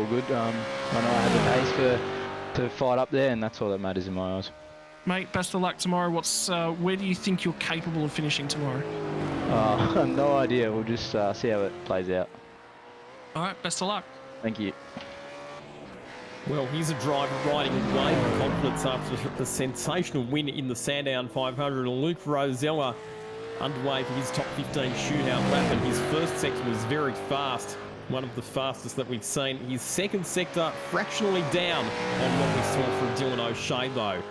good. I know I had the pace to fight up there, and that's all that matters in my eyes. Mate, best of luck tomorrow. Where do you think you're capable of finishing tomorrow? No idea. We'll just see how it plays out. All right, best of luck. Thank you. Well, he's a driver riding a wave of confidence after the sensational win in the Sandown 500. Luke Rosella underway for his top 15 shootout lap, and his first sector was very fast, one of the fastest that we've seen. His second sector fractionally down on what we saw from Dylan O'Shea, though.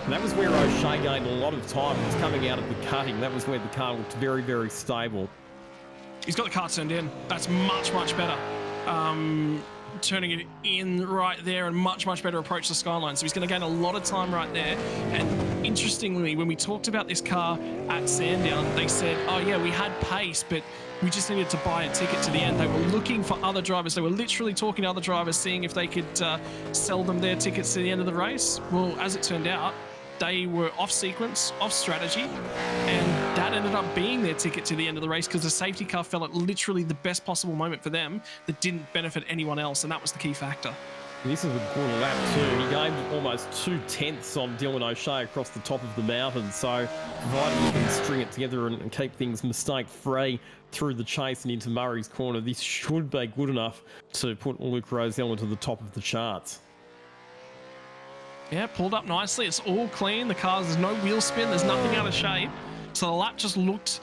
And that was where O'Shea gained a lot of time. It was coming out of the cutting. That was where the car looked very, very stable. He's got the car turned in. That's much, much better. Turning it in right there, and much better approach to Skyline. So he's going to gain a lot of time right there. And interestingly, when we talked about this car at Sandown, they said, oh yeah, we had pace, but we just needed to buy a ticket to the end. They were looking for other drivers. They were literally talking to other drivers, seeing if they could sell them their tickets to the end of the race. Well, as it turned out, they were off sequence, off strategy, and that ended up being their ticket to the end of the race, because the safety car fell at literally the best possible moment for them that didn't benefit anyone else, and that was the key factor. This is a good lap too. He gained almost 2/10 on Dylan O'Shea across the top of the mountain, so provided he can string it together and keep things mistake-free through the Chase and into Murray's Corner, this should be good enough to put Luke Rosella to the top of the charts. Yeah, pulled up nicely. It's all clean. The cars, there's no wheel spin. There's nothing out of shape. So the lap just looked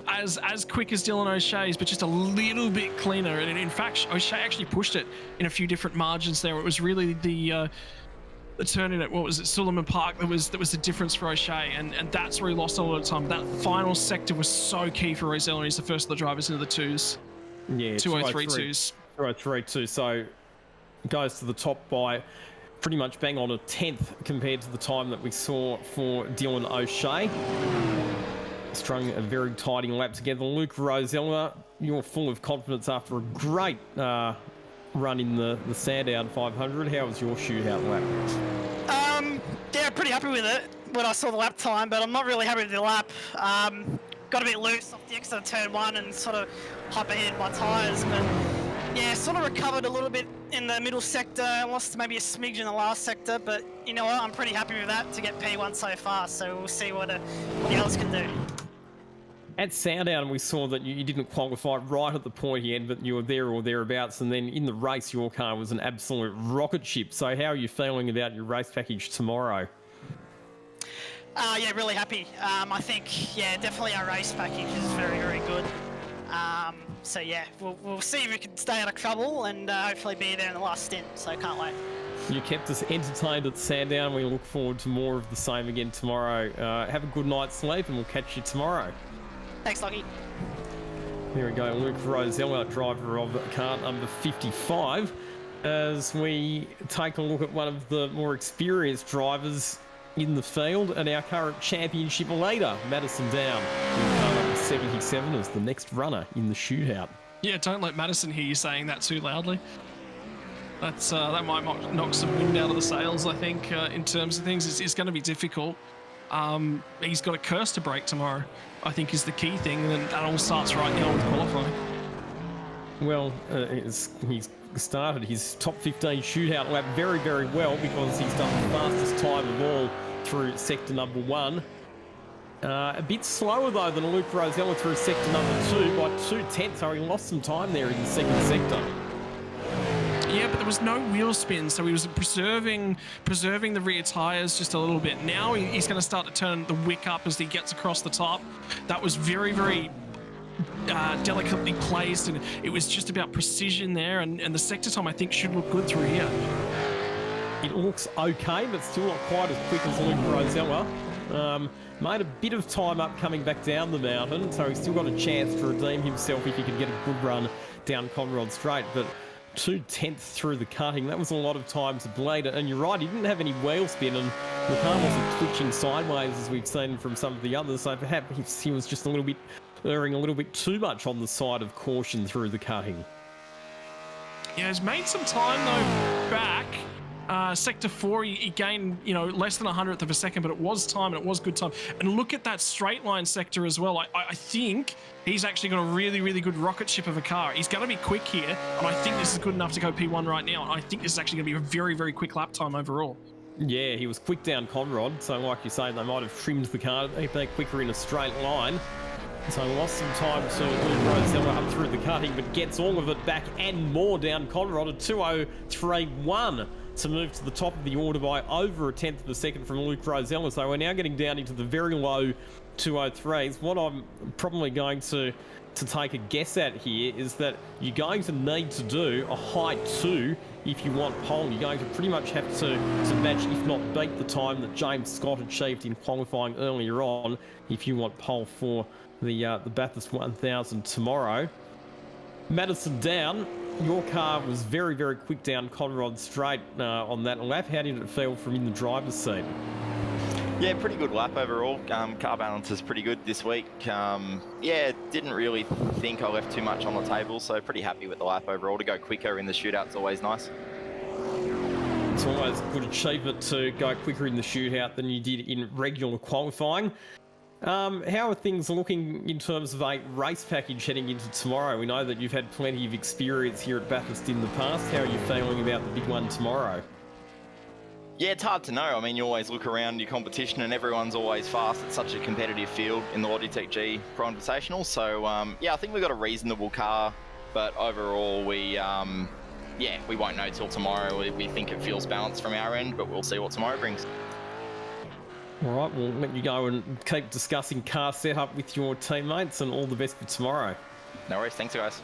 as quick as Dylan O'Shea's, but just a little bit cleaner. And in fact, O'Shea actually pushed it in a few different margins there. It was really the turn in at, what was it, Suleiman Park that was the difference for O'Shea. And that's where he lost a lot of time. That final sector was so key for Rosella. He's the first of the drivers into the twos. Yeah, 2032s. 2032. So goes to the top by pretty much bang on a 10th compared to the time that we saw for Dylan O'Shea. Strung a very tidy lap together. Luke Rosella, you're full of confidence after a great run in the Sandown 500. How was your shootout lap? Yeah, pretty happy with it when I saw the lap time, but I'm not really happy with the lap. Got a bit loose off the exit of turn 1 and sort of hyperheated my tyres, but yeah, sort of recovered a little bit in the middle sector, lost maybe a smidge in the last sector, but you know what, I'm pretty happy with that to get P1 so far, so we'll see what the others can do. At Sandown, we saw that you didn't qualify right at the pointy end, but you were there or thereabouts, and then in the race, your car was an absolute rocket ship. So how are you feeling about your race package tomorrow? Yeah, really happy. I think, yeah, definitely our race package is very, very good. So yeah, we'll see if we can stay out of trouble and hopefully be there in the last stint, so can't wait. You kept us entertained at Sandown. We look forward to more of the same again tomorrow. Have a good night's sleep, and we'll catch you tomorrow. Thanks, Lockie. Here we go, Luke Rosella, driver of car number 55, as we take a look at one of the more experienced drivers in the field and our current championship leader, Madison Down, in car number 77 as the next runner in the shootout. Yeah, don't let Madison hear you saying that too loudly. That might knock some wind out of the sails, I think, in terms of things. It's going to be difficult. He's got a curse to break tomorrow, I think, is the key thing, and that all starts right now with qualifying. Well, he's started his top 15 shootout lap very, very well because he's done the fastest time of all through sector number 1. A bit slower, though, than Luke Rosella through sector number 2 by 2/10, so he lost some time there in the second sector. Yeah, but there was no wheel spin, so he was preserving the rear tyres just a little bit. Now he's going to start to turn the wick up as he gets across the top. That was very, very delicately placed, and it was just about precision there, and the sector time, I think, should look good through here. It looks okay, but still not quite as quick as Luke Rosella. Made a bit of time up coming back down the mountain, so he's still got a chance to redeem himself if he can get a good run down Conrod Straight, but 2/10 through the cutting, that was a lot of time to bleed. And you're right, he didn't have any wheel spin, and the car wasn't twitching sideways as we've seen from some of the others, so perhaps he was just erring a little bit too much on the side of caution through the cutting. Yeah, he's made some time though back. Sector 4, he gained, less than 100th of a second, but it was time, and it was good time. And look at that straight line sector as well. I think he's actually got a really, really good rocket ship of a car. He's going to be quick here, and I think this is good enough to go P1 right now. And I think this is actually going to be a very, very quick lap time overall. Yeah, he was quick down Conrod, so like you say, they might have trimmed the car a bit quicker in a straight line. So lost some time to Luke Rosella up through the cutting, but gets all of it back and more down Conrod at 2:03.1 to move to the top of the order by over a 1/10 of a second from Luke Rosella. So we're now getting down into the very low 2:03s. What I'm probably going to take a guess at here is that you're going to need to do a high 2 if you want pole. You're going to pretty much have to match, if not beat, the time that James Scott achieved in qualifying earlier on if you want pole for the Bathurst 1000 tomorrow. Madison Down, your car was very, very quick down Conrod Straight on that lap. How did it feel from in the driver's seat? Yeah, pretty good lap overall. Car balance is pretty good this week. Yeah, didn't really think I left too much on the table, so pretty happy with the lap overall. To go quicker in the shootout's always nice. It's always a good achievement to go quicker in the shootout than you did in regular qualifying. How are things looking in terms of a race package heading into tomorrow? We know that you've had plenty of experience here at Bathurst in the past. How are you feeling about the big one tomorrow? Yeah, it's hard to know. I mean, you always look around your competition and everyone's always fast. It's such a competitive field in the Logitech G Pro Invitational. So, yeah, I think we've got a reasonable car, but overall we won't know till tomorrow. We think it feels balanced from our end, but we'll see what tomorrow brings. All right, we'll let you go and keep discussing car setup with your teammates, and all the best for tomorrow. No worries. Thanks, guys.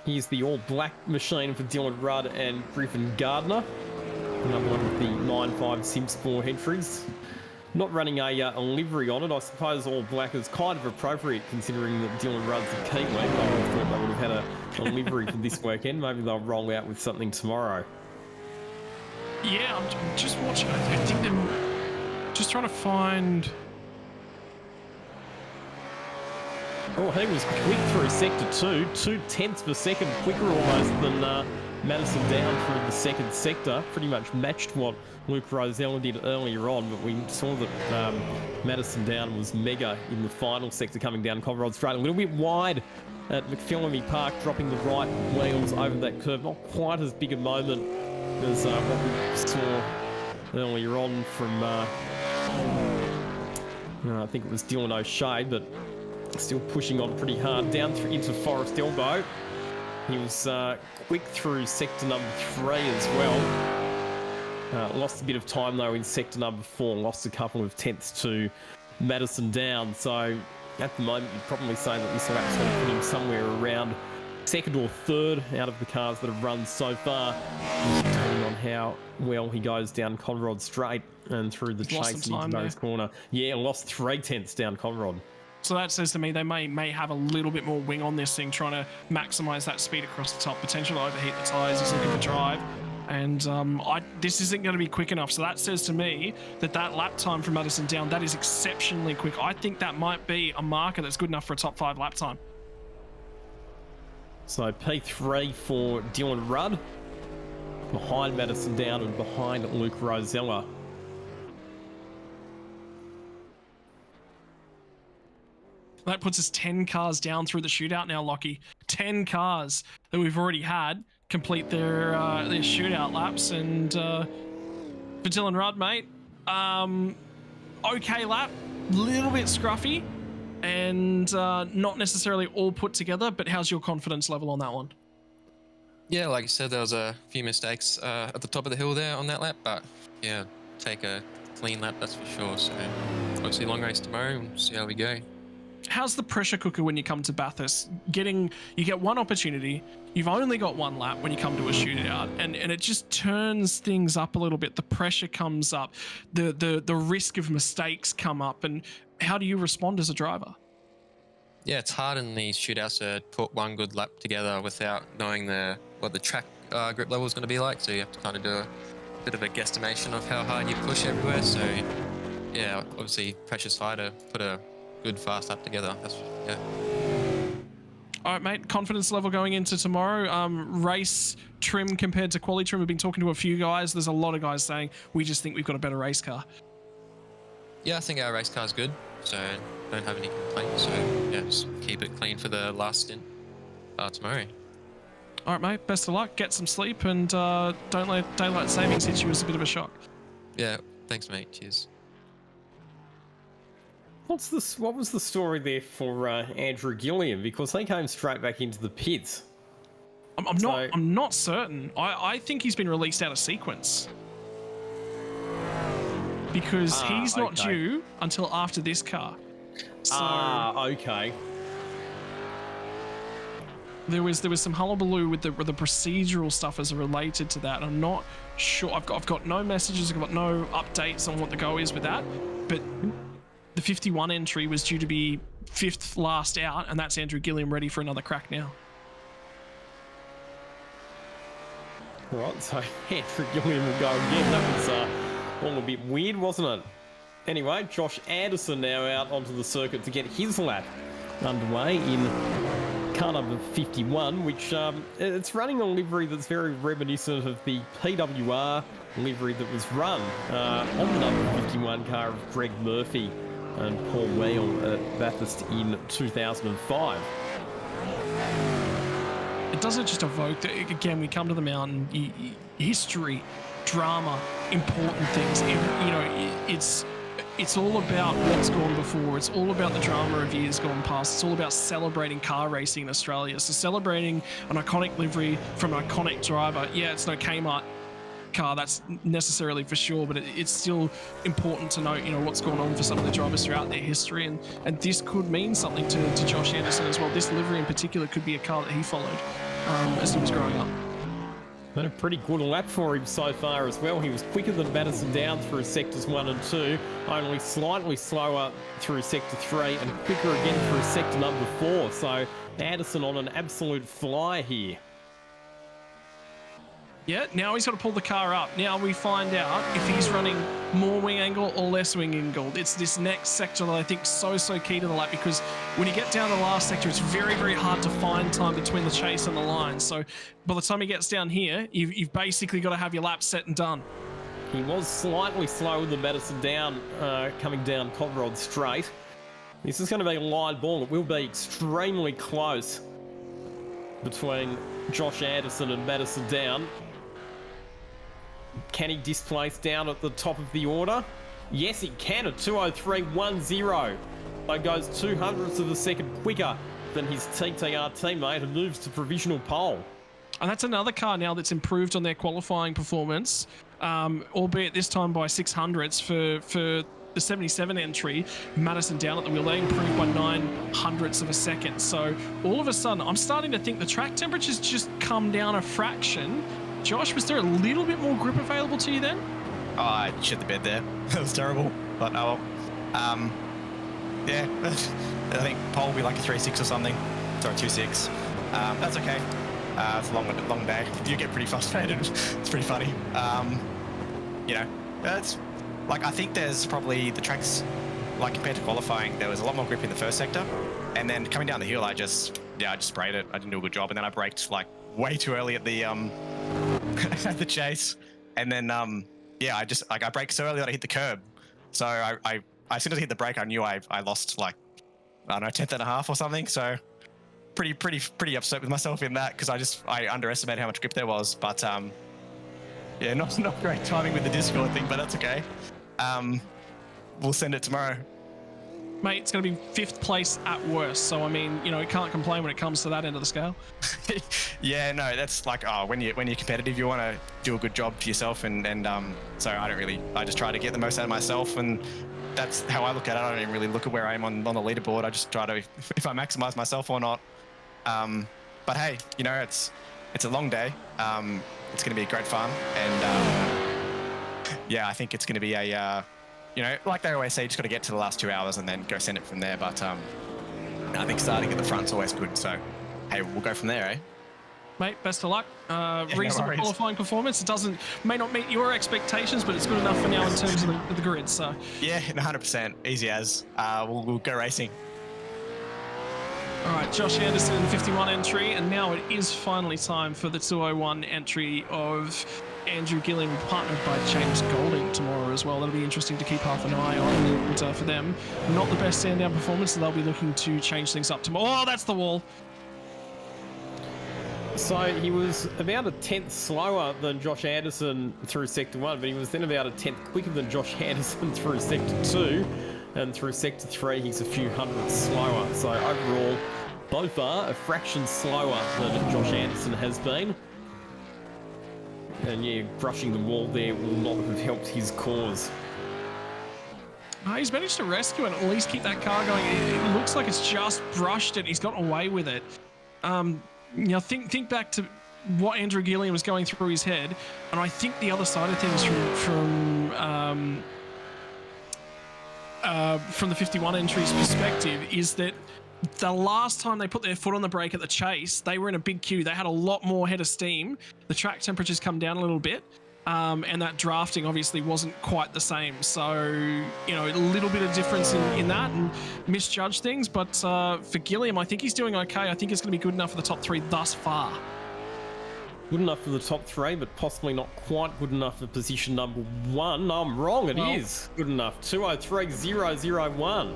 Here's the all-black machine for Dylan Rudd and Griffin Gardner. Another one with the 9.5 SimSport entries. Not running a livery on it. I suppose all black is kind of appropriate considering that Dylan Rudd's a Kiwi. I would have thought they would have had a livery for this weekend. Maybe they'll roll out with something tomorrow. Yeah, I'm just watching. I think they're just trying to find. Oh, he was quick through sector 2, 2/10 per second quicker almost than Madison Down through the second sector. Pretty much matched what Luke Rosella did earlier on, but we saw that Madison Down was mega in the final sector coming down Conrod Straight. A little bit wide at McPhillamy Park, dropping the right wheels over that curve. Not quite as big a moment as what we saw earlier on from, I think it was Dylan O'Shea, but still pushing on pretty hard down into Forest Elbow. He was quick through sector number 3 as well. Lost a bit of time though in sector number 4, lost a couple of tenths to Madison Down. So at the moment you'd probably say that this lap's going to put him somewhere around second or third out of the cars that have run so far, depending on how well he goes down Conrod Straight and through the chase into Murray's Corner. Yeah, lost 3/10 down Conrod. So that says to me they may have a little bit more wing on this thing, trying to maximise that speed across the top, potential to overheat the tyres. He's looking for drive, and this isn't going to be quick enough. So that says to me that lap time from Madison Down, that is exceptionally quick. I think that might be a marker that's good enough for a top 5 lap time. So P3 for Dylan Rudd, behind Madison Down and behind Luke Rosella. That puts us 10 cars down through the shootout now, Lockie. 10 cars that we've already had complete their shootout laps. And for Dylan Rudd, mate, okay lap, little bit scruffy, and not necessarily all put together, but how's your confidence level on that one? Yeah, like you said, there was a few mistakes at the top of the hill there on that lap, but yeah, take a clean lap, that's for sure. So obviously long race tomorrow, and see how we go. How's the pressure cooker when you come to Bathurst? You get one opportunity, you've only got one lap when you come to a shootout, and it just turns things up a little bit. The pressure comes up, the risk of mistakes come up, and how do you respond as a driver? Yeah, it's hard in these shootouts to put one good lap together without knowing what the track grip level is going to be like, so you have to kind of do a bit of a guesstimation of how hard you push everywhere. So yeah, obviously pressure's high to put a good fast lap together. Yeah. All right, mate. Confidence level going into tomorrow. Race trim compared to quali trim. We've been talking to a few guys. There's a lot of guys saying we just think we've got a better race car. Yeah, I think our race car's good, so don't have any complaints. So yeah, just keep it clean for the last stint tomorrow. All right, mate. Best of luck. Get some sleep, and don't let daylight savings hit you as a bit of a shock. Yeah. Thanks, mate. Cheers. What was the story there for Andrew Gilliam? Because he came straight back into the pits. I'm not certain. I think he's been released out of sequence because he's not due until after this car. So okay. There was some hullabaloo with the procedural stuff as related to that. I'm not sure. I've got no messages. I've got no updates on what the go is with that, but. The 51 entry was due to be 5th last out, and that's Andrew Gilliam ready for another crack now. Right, so Andrew Gilliam will go again. That was all a bit weird, wasn't it? Anyway, Josh Anderson now out onto the circuit to get his lap underway in car number 51, which it's running a livery that's very reminiscent of the PWR livery that was run on the number 51 car of Greg Murphy and Paul Wheel at Bathurst in 2005. It doesn't just evoke, again, we come to the mountain, history, drama, important things. It's all about what's gone before. It's all about the drama of years gone past. It's all about celebrating car racing in Australia. So celebrating an iconic livery from an iconic driver. Yeah, it's no Kmart car, that's necessarily for sure, but it's still important to note, what's going on for some of the drivers throughout their history, and this could mean something to Josh Anderson as well. This livery in particular could be a car that he followed as he was growing up. Been a pretty good lap for him so far as well. He was quicker than Madison Down through sectors 1 and 2, only slightly slower through sector 3, and quicker again through sector number 4. So Anderson on an absolute fly here. Yeah, now he's got to pull the car up. Now we find out if he's running more wing angle or less wing angle. It's this next sector that I think is so key to the lap, because when you get down to the last sector, it's very hard to find time between the chase and the line. So by the time he gets down here, you've basically got to have your lap set and done. He was slightly slower than Madison down, coming down Cod Rod straight. This is going to be a line ball. It will be extremely close between Josh Anderson and Madison down. Can he displace down at the top of the order? Yes, he can at 2:03.10. So goes 2/100ths of a second quicker than his TTR teammate and moves to provisional pole. And that's another car now that's improved on their qualifying performance, albeit this time by 600ths for the 77 entry. Madison down at the wheel, they improved by 900ths of a second. So all of a sudden, I'm starting to think the track temperature's just come down a fraction. Josh, was there a little bit more grip available to you then? Oh, I shit the bed there. That was terrible. But oh well. Yeah, I think pole will be like a 3.6 or something. Sorry, 2.6. That's okay. It's a long day. You get pretty frustrated. It's pretty funny. You know, that's like, I think there's probably the tracks, like compared to qualifying, there was a lot more grip in the first sector, and then coming down the hill, I just sprayed it. I didn't do a good job, and then I braked like way too early at the at the chase, and then I braked so early that I hit the curb. So I as soon as I hit the brake, I knew I lost like, I don't know, 10th and a half or something. So pretty upset with myself in that, because I underestimated how much grip there was. But yeah, not great timing with the Discord thing, but that's okay. We'll send it tomorrow. Mate, it's going to be 5th place at worst. So, I mean, you know, you can't complain when it comes to that end of the scale. Yeah, no, that's like, when you're competitive, you want to do a good job for yourself. And so I just try to get the most out of myself. And that's how I look at it. I don't even really look at where I am on the leaderboard. I just try to, if I maximize myself or not. But hey, you know, it's a long day. It's going to be great fun. And yeah, I think it's going to be a, you know, like they always say, you just got to get to the last 2 hours and then go send it from there. But I think starting at the front's always good. So, hey, we'll go from there, eh? Mate, best of luck. Reasonable no qualifying performance. It may not meet your expectations, but it's good enough for now in terms of the grid. So yeah, 100%, easy as. We'll go racing. All right, Josh Anderson, 51 entry, and now it is finally time for the 201 entry of Andrew Gilliam, partnered by James Golding tomorrow as well. That'll be interesting to keep half an eye on. And for them, not the best stand-down performance, so they'll be looking to change things up tomorrow. Oh, that's the wall. So he was about a 10th slower than Josh Anderson through Sector 1, but he was then about a 10th quicker than Josh Anderson through Sector 2. And through Sector 3, he's a few hundredths slower. So overall, both are a fraction slower than Josh Anderson has been. And yeah, brushing the wall there will not have helped his cause. He's managed to rescue it and at least keep that car going. It looks like it's just brushed it. He's got away with it. You know, think back to what Andrew Gilliam was going through his head, and I think the other side of things from the 51 entries perspective is that the last time they put their foot on the brake at the chase, they were in a big queue. They had a lot more head of steam. The track temperatures come down a little bit. And that drafting obviously wasn't quite the same. So, you know, a little bit of difference in that and misjudged things. But for Gilliam, I think he's doing okay. I think it's going to be good enough for the top 3 thus far. Good enough for the top 3, but possibly not quite good enough for position number 1. No, I'm wrong. It is good enough. 2:03.001.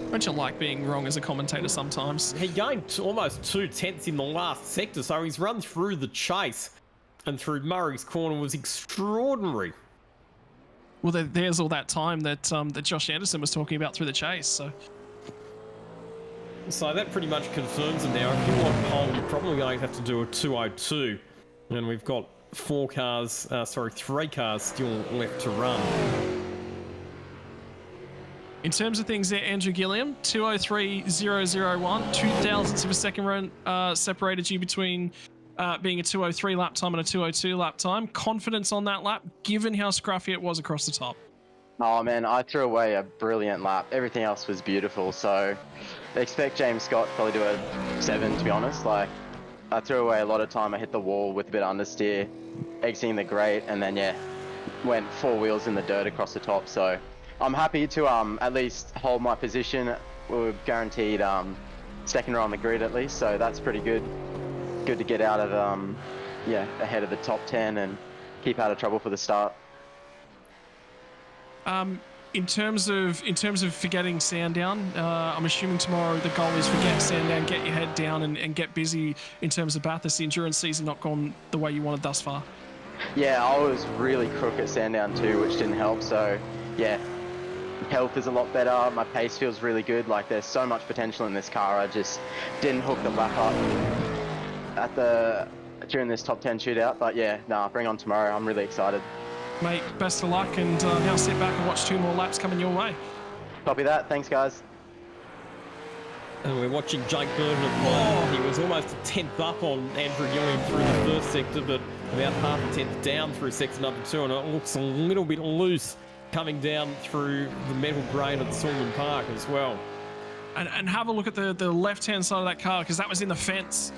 Don't you like being wrong as a commentator sometimes? He gained almost 2 tenths in the last sector, so he's run through the chase and through Murray's corner was extraordinary. Well, there's all that time that that Josh Anderson was talking about through the chase. So that pretty much confirms it now. If you want pole, you're probably going to have to do a 2:02, and we've got 3 cars still left to run. In terms of things there, Andrew Gilliam, 2:03.001, 0.02 of a second run separated you between being a 2:03 lap time and a 2:02 lap time. Confidence on that lap, given how scruffy it was across the top. Oh man, I threw away a brilliant lap. Everything else was beautiful, so expect James Scott to probably do a 7, to be honest. Like, I threw away a lot of time. I hit the wall with a bit of understeer, exiting the grate, and then yeah, went 4 wheels in the dirt across the top. So I'm happy to at least hold my position. We were guaranteed second row on the grid at least, so that's pretty good. Good to get out of yeah, ahead of the top 10 and keep out of trouble for the start. In terms of forgetting Sandown, I'm assuming tomorrow the goal is forget Sandown, get your head down and get busy in terms of Bathurst. The endurance season not gone the way you wanted thus far. Yeah, I was really crook at Sandown too, which didn't help. So yeah, health is a lot better. My pace feels really good. Like, there's so much potential in this car. I just didn't hook the lap up during this top 10 shootout. But yeah, nah, bring on tomorrow. I'm really excited. Mate, best of luck, and now sit back and watch 2 more laps coming your way. Copy that. Thanks, guys. And we're watching Jake Burton at the moment. He was almost a 10th up on Andrew Gilliam through the first sector, but about half a 10th down through sector number 2, and it looks a little bit loose coming down through the metal grade at Sulman Park as well. And have a look at the left-hand side of that car, because that was in the fence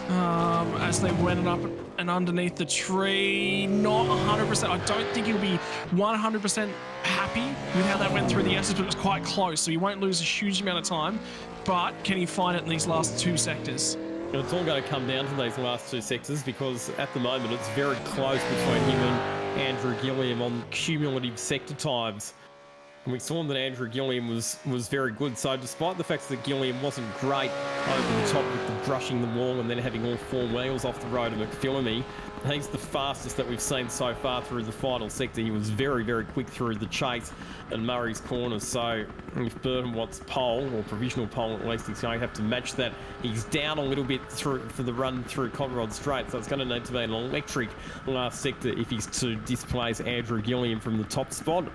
as they went up and underneath the tree. Not 100%. I don't think he'll be 100% happy with how that went through the S's, but it was quite close, so he won't lose a huge amount of time. But can he find it in these last 2 sectors? And it's all going to come down to these last 2 sectors, because at the moment it's very close between him and Andrew Gilliam on cumulative sector times. And we saw that Andrew Gilliam was very good. So despite the fact that Gilliam wasn't great over the top with the brushing the wall and then having all 4 wheels off the road of McPhillamy, he's the fastest that we've seen so far through the final sector. He was very, very quick through the chase and Murray's corner. So if Burton wants pole, or provisional pole at least, he's going to have to match that. He's down a little bit for the run through Conrod Straight, so it's going to need to be an electric last sector if he's to displace Andrew Gilliam from the top spot.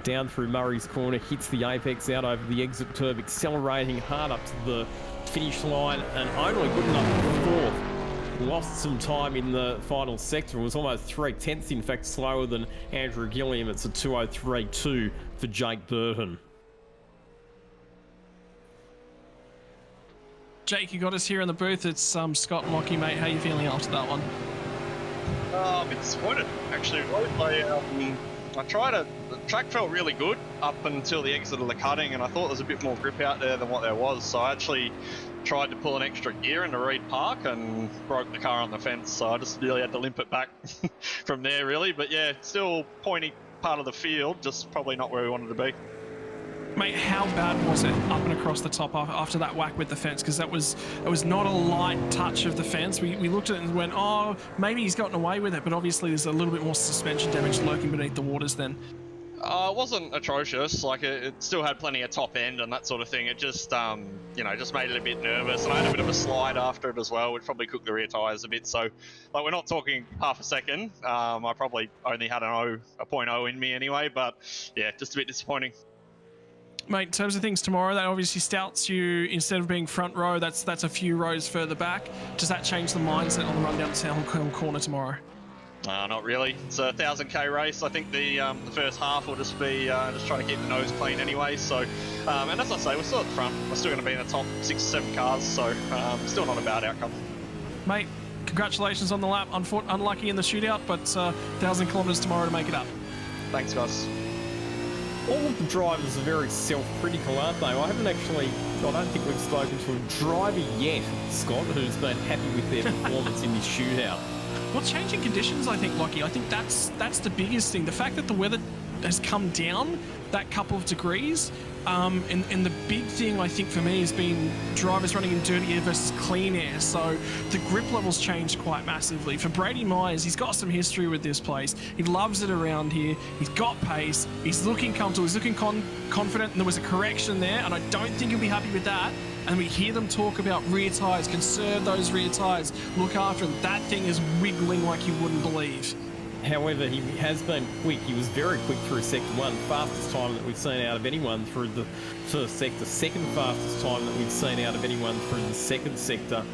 Down through Murray's corner, hits the apex out over the exit curve, accelerating hard up to the finish line, and only good enough for 4th. Lost some time in the final sector. It was almost 3/10, in fact, slower than Andrew Gilliam. It's a 2:03.2 for Jake Burton. Jake, you got us here in the booth. It's Scott and Lockie, mate. How are you feeling after that one? A bit disappointed, actually. The track felt really good up until the exit of the cutting, and I thought there was a bit more grip out there than what there was. So I actually tried to pull an extra gear into Reed Park and broke the car on the fence. So I just really had to limp it back from there, really. But yeah, still pointy part of the field, just probably not where we wanted to be. Mate, how bad was it up and across the top after that whack with the fence? Because it was not a light touch of the fence. We looked at it and went, oh, maybe he's gotten away with it, but obviously there's a little bit more suspension damage lurking beneath the waters then. It wasn't atrocious. Like, it still had plenty of top end and that sort of thing. It just, just made it a bit nervous. And I had a bit of a slide after it as well, which probably cooked the rear tyres a bit. So, like, we're not talking half a second. I probably only had a 0.0 in me anyway, but yeah, just a bit disappointing. Mate, in terms of things tomorrow, that obviously stouts you. Instead of being front row, that's a few rows further back. Does that change the mindset on the run down to South Hill Corner tomorrow? Not really. It's a 1,000k race. I think the first half will just be just trying to keep the nose clean anyway. So, and as I say, we're still at the front. We're still going to be in the top 6 or 7 cars. So, still not a bad outcome. Mate, congratulations on the lap. Unlucky in the shootout, but 1,000 kilometres tomorrow to make it up. Thanks, guys. All of the drivers are very self-critical, aren't they? I don't think we've spoken to a driver yet, Scott, who's been happy with their performance in this shootout. Well, changing conditions, I think, Lockie. I think that's the biggest thing. The fact that the weather has come down that couple of degrees, and the big thing, I think, for me has been drivers running in dirty air versus clean air. So the grip levels changed quite massively. For Brady Myers, he's got some history with this place. He loves it around here. He's got pace. He's looking comfortable. He's looking confident, and there was a correction there, and I don't think he'll be happy with that. And we hear them talk about rear tyres, conserve those rear tyres, look after them. That thing is wiggling like you wouldn't believe. However, he has been quick. He was very quick through sector 1. Fastest time that we've seen out of anyone through the first sector. Second fastest time that we've seen out of anyone through the second sector.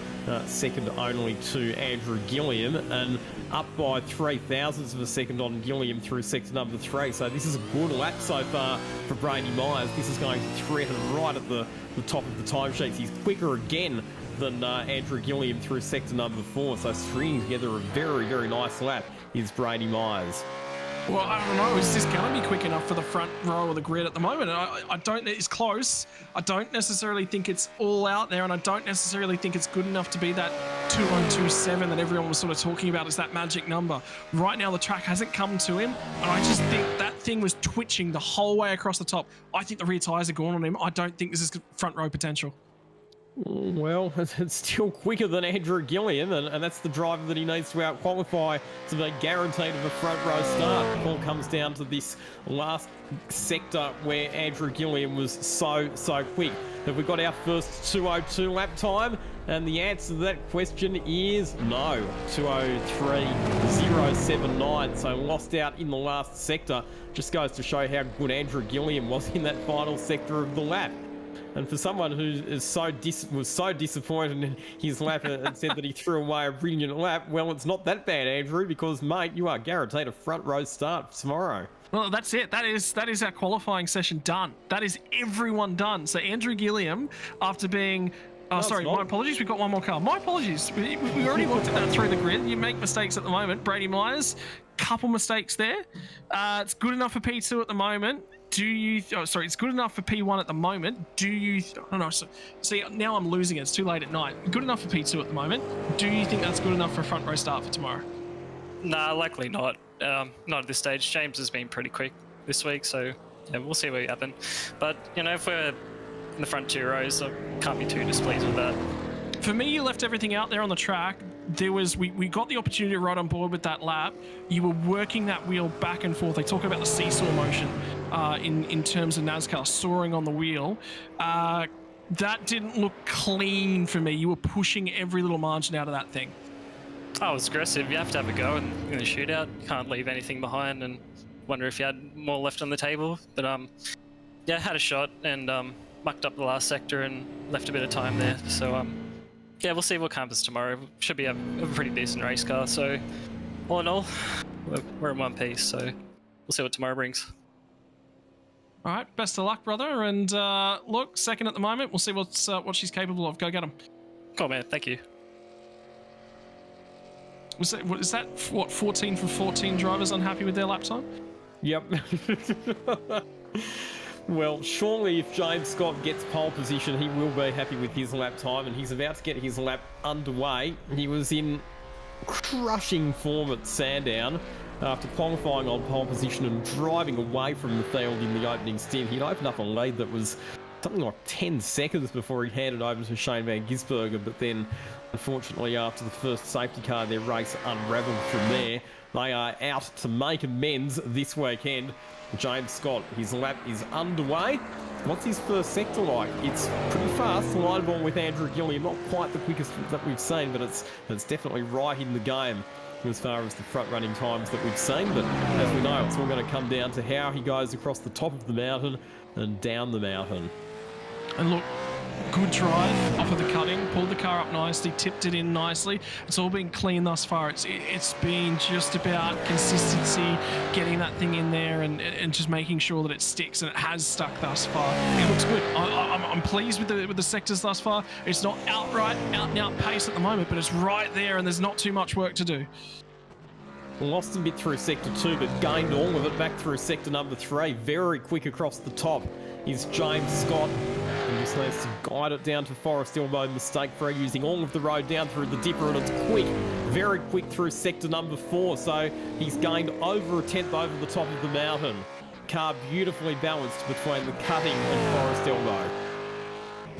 second only to Andrew Gilliam, and up by 0.03 of a second on Gilliam through sector number 3. So this is a good lap so far for Brady Myers. This is going to threaten right at the top of the timesheets. He's quicker again than Andrew Gilliam through sector number 4. So stringing together a very, very nice lap is Brady Myers. Well, I don't know. Is this going to be quick enough for the front row of the grid at the moment? I don't. It's close. I don't necessarily think it's all out there, and I don't necessarily think it's good enough to be that 2127 that everyone was sort of talking about as that magic number. Right now, the track hasn't come to him, and I just think that thing was twitching the whole way across the top. I think the rear tyres are gone on him. I don't think this is front row potential. Well, it's still quicker than Andrew Gilliam, and that's the driver that he needs to out-qualify to be guaranteed of a front row start. It all comes down to this last sector where Andrew Gilliam was so quick. Have we got our first 2:02 lap time? And the answer to that question is no. 2:03.079, so lost out in the last sector. Just goes to show how good Andrew Gilliam was in that final sector of the lap. And for someone who is was so disappointed in his lap and said that he threw away a brilliant lap, well, it's not that bad, Andrew, because, mate, you are guaranteed a front row start tomorrow. Well, that's it. That is our qualifying session done. That is everyone done. So Andrew Gilliam, after being... Oh, sorry, my apologies. We've got one more car. My apologies. We already looked at that through the grid. You make mistakes at the moment. Brady Myers, couple mistakes there. It's good enough for P2 at the moment. It's good enough for P1 at the moment. I don't know. See, now I'm losing it. It's too late at night. Good enough for P2 at the moment. Do you think that's good enough for a front row start for tomorrow? Nah, likely not. Not at this stage. James has been pretty quick this week, so yeah, we'll see what happens. But, if we're in the front 2 rows, I can't be too displeased with that. For me, you left everything out there on the track. We got the opportunity to ride on board with that lap. You were working that wheel back and forth. They talk about the seesaw motion in terms of NASCAR, soaring on the wheel. That didn't look clean for me. You were pushing every little margin out of that thing. Oh, it was aggressive. You have to have a go in the shootout. You can't leave anything behind and wonder if you had more left on the table. But yeah, I had a shot and mucked up the last sector and left a bit of time there. So yeah, we'll see what happens tomorrow. Should be a pretty decent race car. So all in all, we're in one piece. So we'll see what tomorrow brings. All right, best of luck, brother. And look, second at the moment. We'll see what she's capable of. Go get him. Cool, man. Thank you. Is that 14 for 14 drivers unhappy with their lap time? Yep. Well, surely if James Scott gets pole position, he will be happy with his lap time, and he's about to get his lap underway. He was in crushing form at Sandown after qualifying on pole position and driving away from the field in the opening stint. He'd opened up a lead that was something like 10 seconds before he handed over to Shane Van Gisbergen, but then unfortunately after the first safety car, their race unravelled from there. They are out to make amends this weekend. James Scott, his lap is underway. What's his first sector like? It's pretty fast, line ball with Andrew Gilliam, not quite the quickest that we've seen, but it's definitely right in the game as far as the front running times that we've seen. But as we know, it's all going to come down to how he goes across the top of the mountain and down the mountain. And look, good drive off of the cutting, pulled the car up nicely, tipped it in nicely. It's all been clean thus far. It's been just about consistency, getting that thing in there and just making sure that it sticks, and it has stuck thus far. It looks good. I'm pleased with the sectors thus far. It's not out and out pace at the moment, but it's right there and there's not too much work to do. Lost a bit through sector 2, but gained all of it back through sector number 3. Very quick across the top is James Scott. He just needs to guide it down to Forest Hill mode, mistake-free, using all of the road down through the dipper, and it's quick, very quick through sector number 4. So he's gained over a tenth over the top of the mountain. Car beautifully balanced between the cutting and Forest Elbow.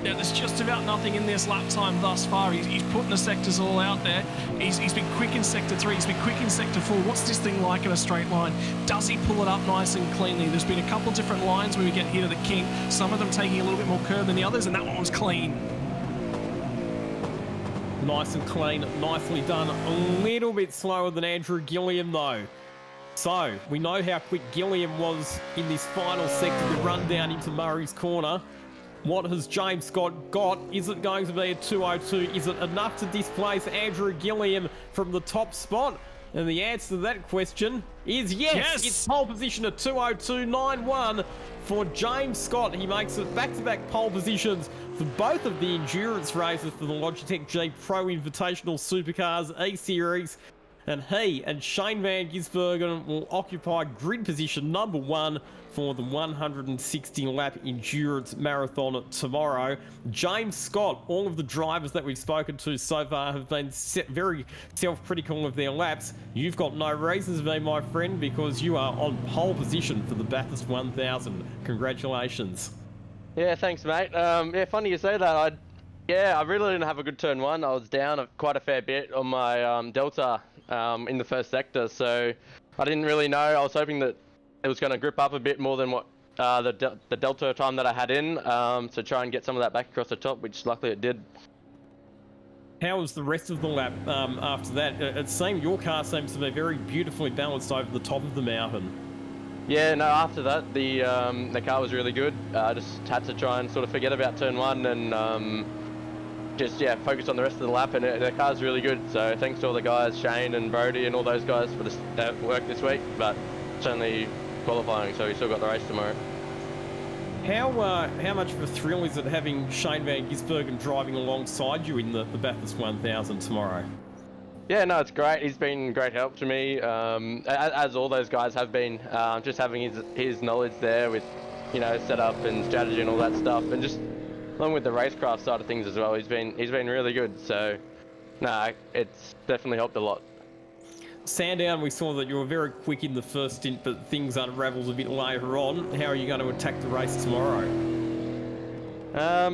Yeah, there's just about nothing in this lap time thus far. He's putting the sectors all out there. He's been quick in sector 3. He's been quick in sector 4. What's this thing like in a straight line? Does he pull it up nice and cleanly? There's been a couple different lines where we get here to the king. Some of them taking a little bit more curve than the others, and that one was clean. Nice and clean, nicely done. A little bit slower than Andrew Gilliam though. So we know how quick Gilliam was in this final sector to run down into Murray's Corner. What has James Scott got? Is it going to be a 202? Is it enough to displace Andrew Gilliam from the top spot? And the answer to that question is yes. It's pole position at 202.91 for James Scott. He makes it back-to-back pole positions for both of the endurance races for the Logitech G Pro Invitational Supercars E-Series. And he and Shane Van Gisbergen will occupy grid position number 1 for the 160-lap endurance marathon tomorrow. James Scott, all of the drivers that we've spoken to so far have been very self-critical of their laps. You've got no reasons to be, my friend, because you are on pole position for the Bathurst 1000. Congratulations. Yeah, thanks, mate. Yeah, funny you say that. I really didn't have a good turn 1. I was down quite a fair bit on my Delta in the first sector, so I didn't really know. I was hoping that it was going to grip up a bit more than what the Delta time that I had in, to try and get some of that back across the top, which luckily it did. How was the rest of the lap after that? It seemed your car seems to be very beautifully balanced over the top of the mountain. Yeah, no, after that, the car was really good. Just had to try and sort of forget about turn 1 and just focus on the rest of the lap, and the car's really good. So thanks to all the guys, Shane and Brody and all those guys for the work this week, but it's only qualifying, so we still got the race tomorrow. How much of a thrill is it having Shane Van Gisbergen driving alongside you in the Bathurst 1000 tomorrow? Yeah, no, it's great. He's been great help to me, as all those guys have been. Just having his knowledge there with, setup and strategy and all that stuff, and just along with the racecraft side of things as well. He's been really good. So, no, it's definitely helped a lot. Sandown, we saw that you were very quick in the first stint, but things unravelled a bit later on. How are you going to attack the race tomorrow?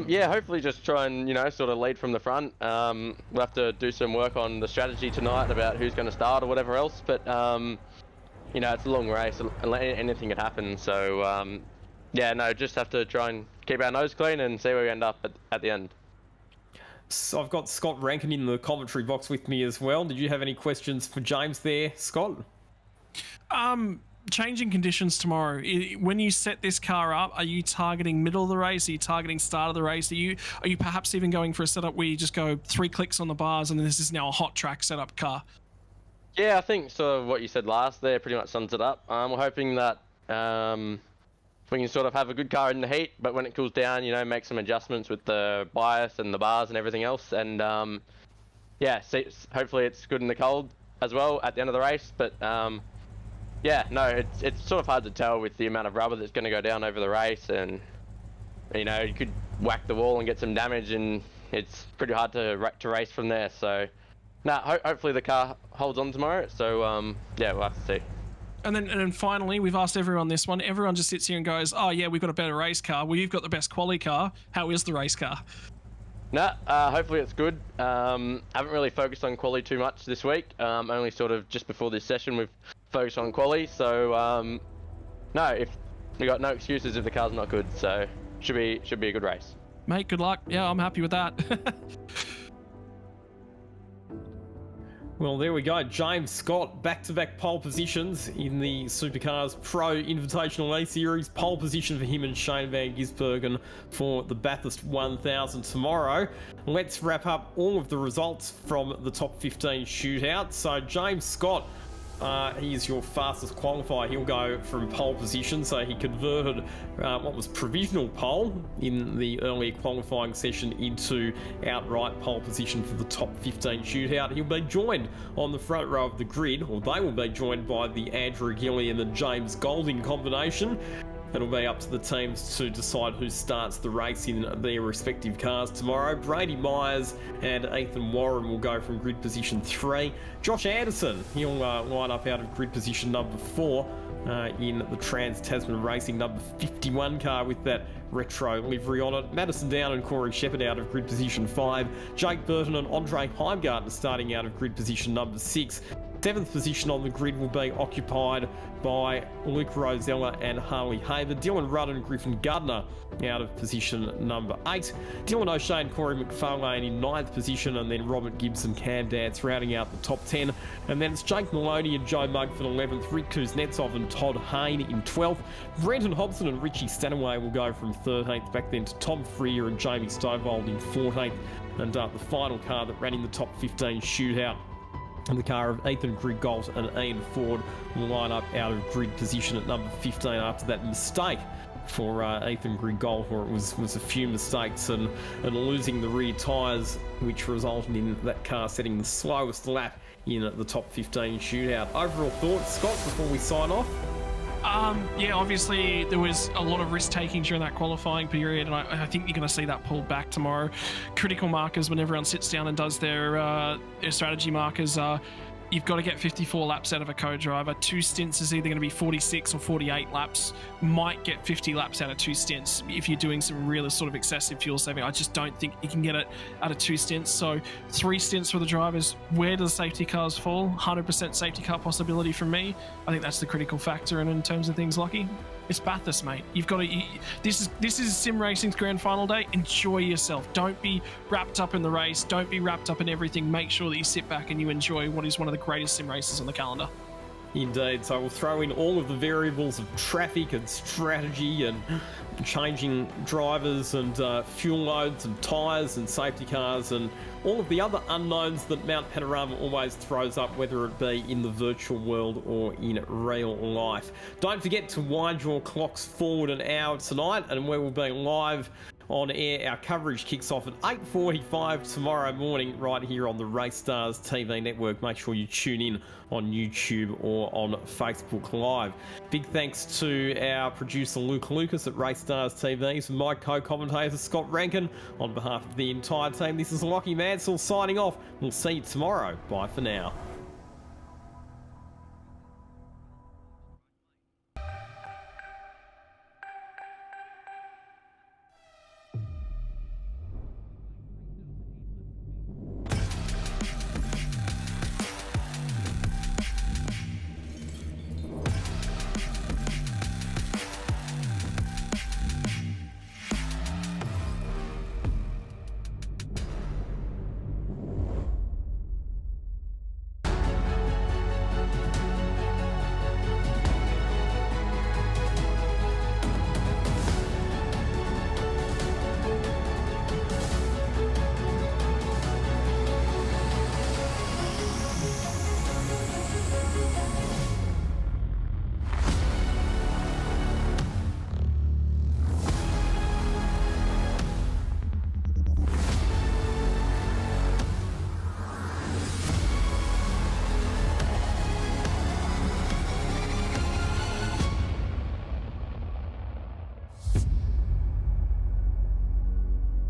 Yeah, hopefully just try and, sort of lead from the front. We'll have to do some work on the strategy tonight about who's going to start or whatever else, but, it's a long race and anything could happen. So, just have to try and keep our nose clean and see where we end up at the end. So I've got Scott Rankin in the commentary box with me as well. Did you have any questions for James there, Scott? Changing conditions tomorrow. When you set this car up, are you targeting middle of the race? Are you targeting start of the race? Are you perhaps even going for a setup where you just go 3 clicks on the bars and this is now a hot track setup car? Yeah, I think sort of what you said last there pretty much sums it up. We're hoping that we can sort of have a good car in the heat, but when it cools down, make some adjustments with the bias and the bars and everything else. And hopefully it's good in the cold as well at the end of the race. But it's sort of hard to tell with the amount of rubber that's going to go down over the race, and you could whack the wall and get some damage, and it's pretty hard to race from there. So hopefully the car holds on tomorrow. So we'll have to see. And then finally, we've asked everyone this one. Everyone just sits here and goes, oh yeah, we've got a better race car. Well, you've got the best quali car. How is the race car? Hopefully it's good. Haven't really focused on quali too much this week. Only sort of just before this session we've focused on quali. So if we got no excuses if the car's not good. So should be a good race. Mate, good luck. Yeah, I'm happy with that. Well, there we go. James Scott, back-to-back pole positions in the Supercars Pro Invitational E-Series. Pole position for him and Shane Van Gisbergen for the Bathurst 1000 tomorrow. Let's wrap up all of the results from the top 15 shootout. So James Scott, he is your fastest qualifier. He'll go from pole position, so he converted what was provisional pole in the earlier qualifying session into outright pole position for the top 15 shootout. He'll be joined on the front row of the grid, or they will be joined by the Andrew Gilliam and James Golding combination. It'll be up to the teams to decide who starts the race in their respective cars tomorrow. Brady Myers and Ethan Warren will go from grid position 3. Josh Anderson, he'll line up out of grid position number 4 in the Trans-Tasman Racing number 51 car with that retro livery on it. Madison Down and Corey Shepherd out of grid position 5. Jake Burton and Andre Heimgartner starting out of grid position number 6. 7th position on the grid will be occupied by Luke Rosella and Harley Haber. Dylan Rudd and Griffin Gardner out of position number 8. Dylan O'Shea and Corey McFarlane in 9th position, and then Robert Gibson, Cam Dance rounding out the top 10. And then it's Jake Maloney and Joe Mugford 11th, Rick Kuznetsov and Todd Hayne in 12th. Brenton Hobson and Richie Stanaway will go from 13th back then to Tom Freer and Jamie Stovald in 14th. And the final car that ran in the top 15 shootout, and the car of Ethan Grigolt and Ian Ford will line up out of grid position at number 15 after that mistake for Ethan Grigolt, where it was a few mistakes and losing the rear tyres, which resulted in that car setting the slowest lap in the top 15 shootout. Overall thoughts, Scott, before we sign off? Yeah, obviously there was a lot of risk taking during that qualifying period, and I think you're going to see that pulled back tomorrow. Critical markers when everyone sits down and does their strategy markers are, you've got to get 54 laps out of a co-driver. 2 stints is either going to be 46 or 48 laps. Might get 50 laps out of 2 stints if you're doing some really sort of excessive fuel saving. I just don't think you can get it out of 2 stints. So 3 stints for the drivers. Where do the safety cars fall? 100% safety car possibility from me. I think that's the critical factor. And in terms of things, Lockie, it's Bathurst, mate. You've got to. This is sim racing's grand final day. Enjoy yourself. Don't be wrapped up in the race. Don't be wrapped up in everything. Make sure that you sit back and you enjoy what is one of the greatest sim races on the calendar. Indeed. So we'll throw in all of the variables of traffic and strategy and changing drivers and fuel loads and tyres and safety cars and all of the other unknowns that Mount Panorama always throws up, whether it be in the virtual world or in real life. Don't forget to wind your clocks forward an hour tonight, and we will be live on air. Our coverage kicks off at 8:45 tomorrow morning right here on the Race Stars TV network. Make sure you tune in on YouTube or on Facebook Live. Big thanks to our producer Luke Lucas at Race Stars TV, and my co-commentator Scott Rankin. On behalf of the entire team, this is Lockie Mansell signing off. We'll see you tomorrow. Bye for now.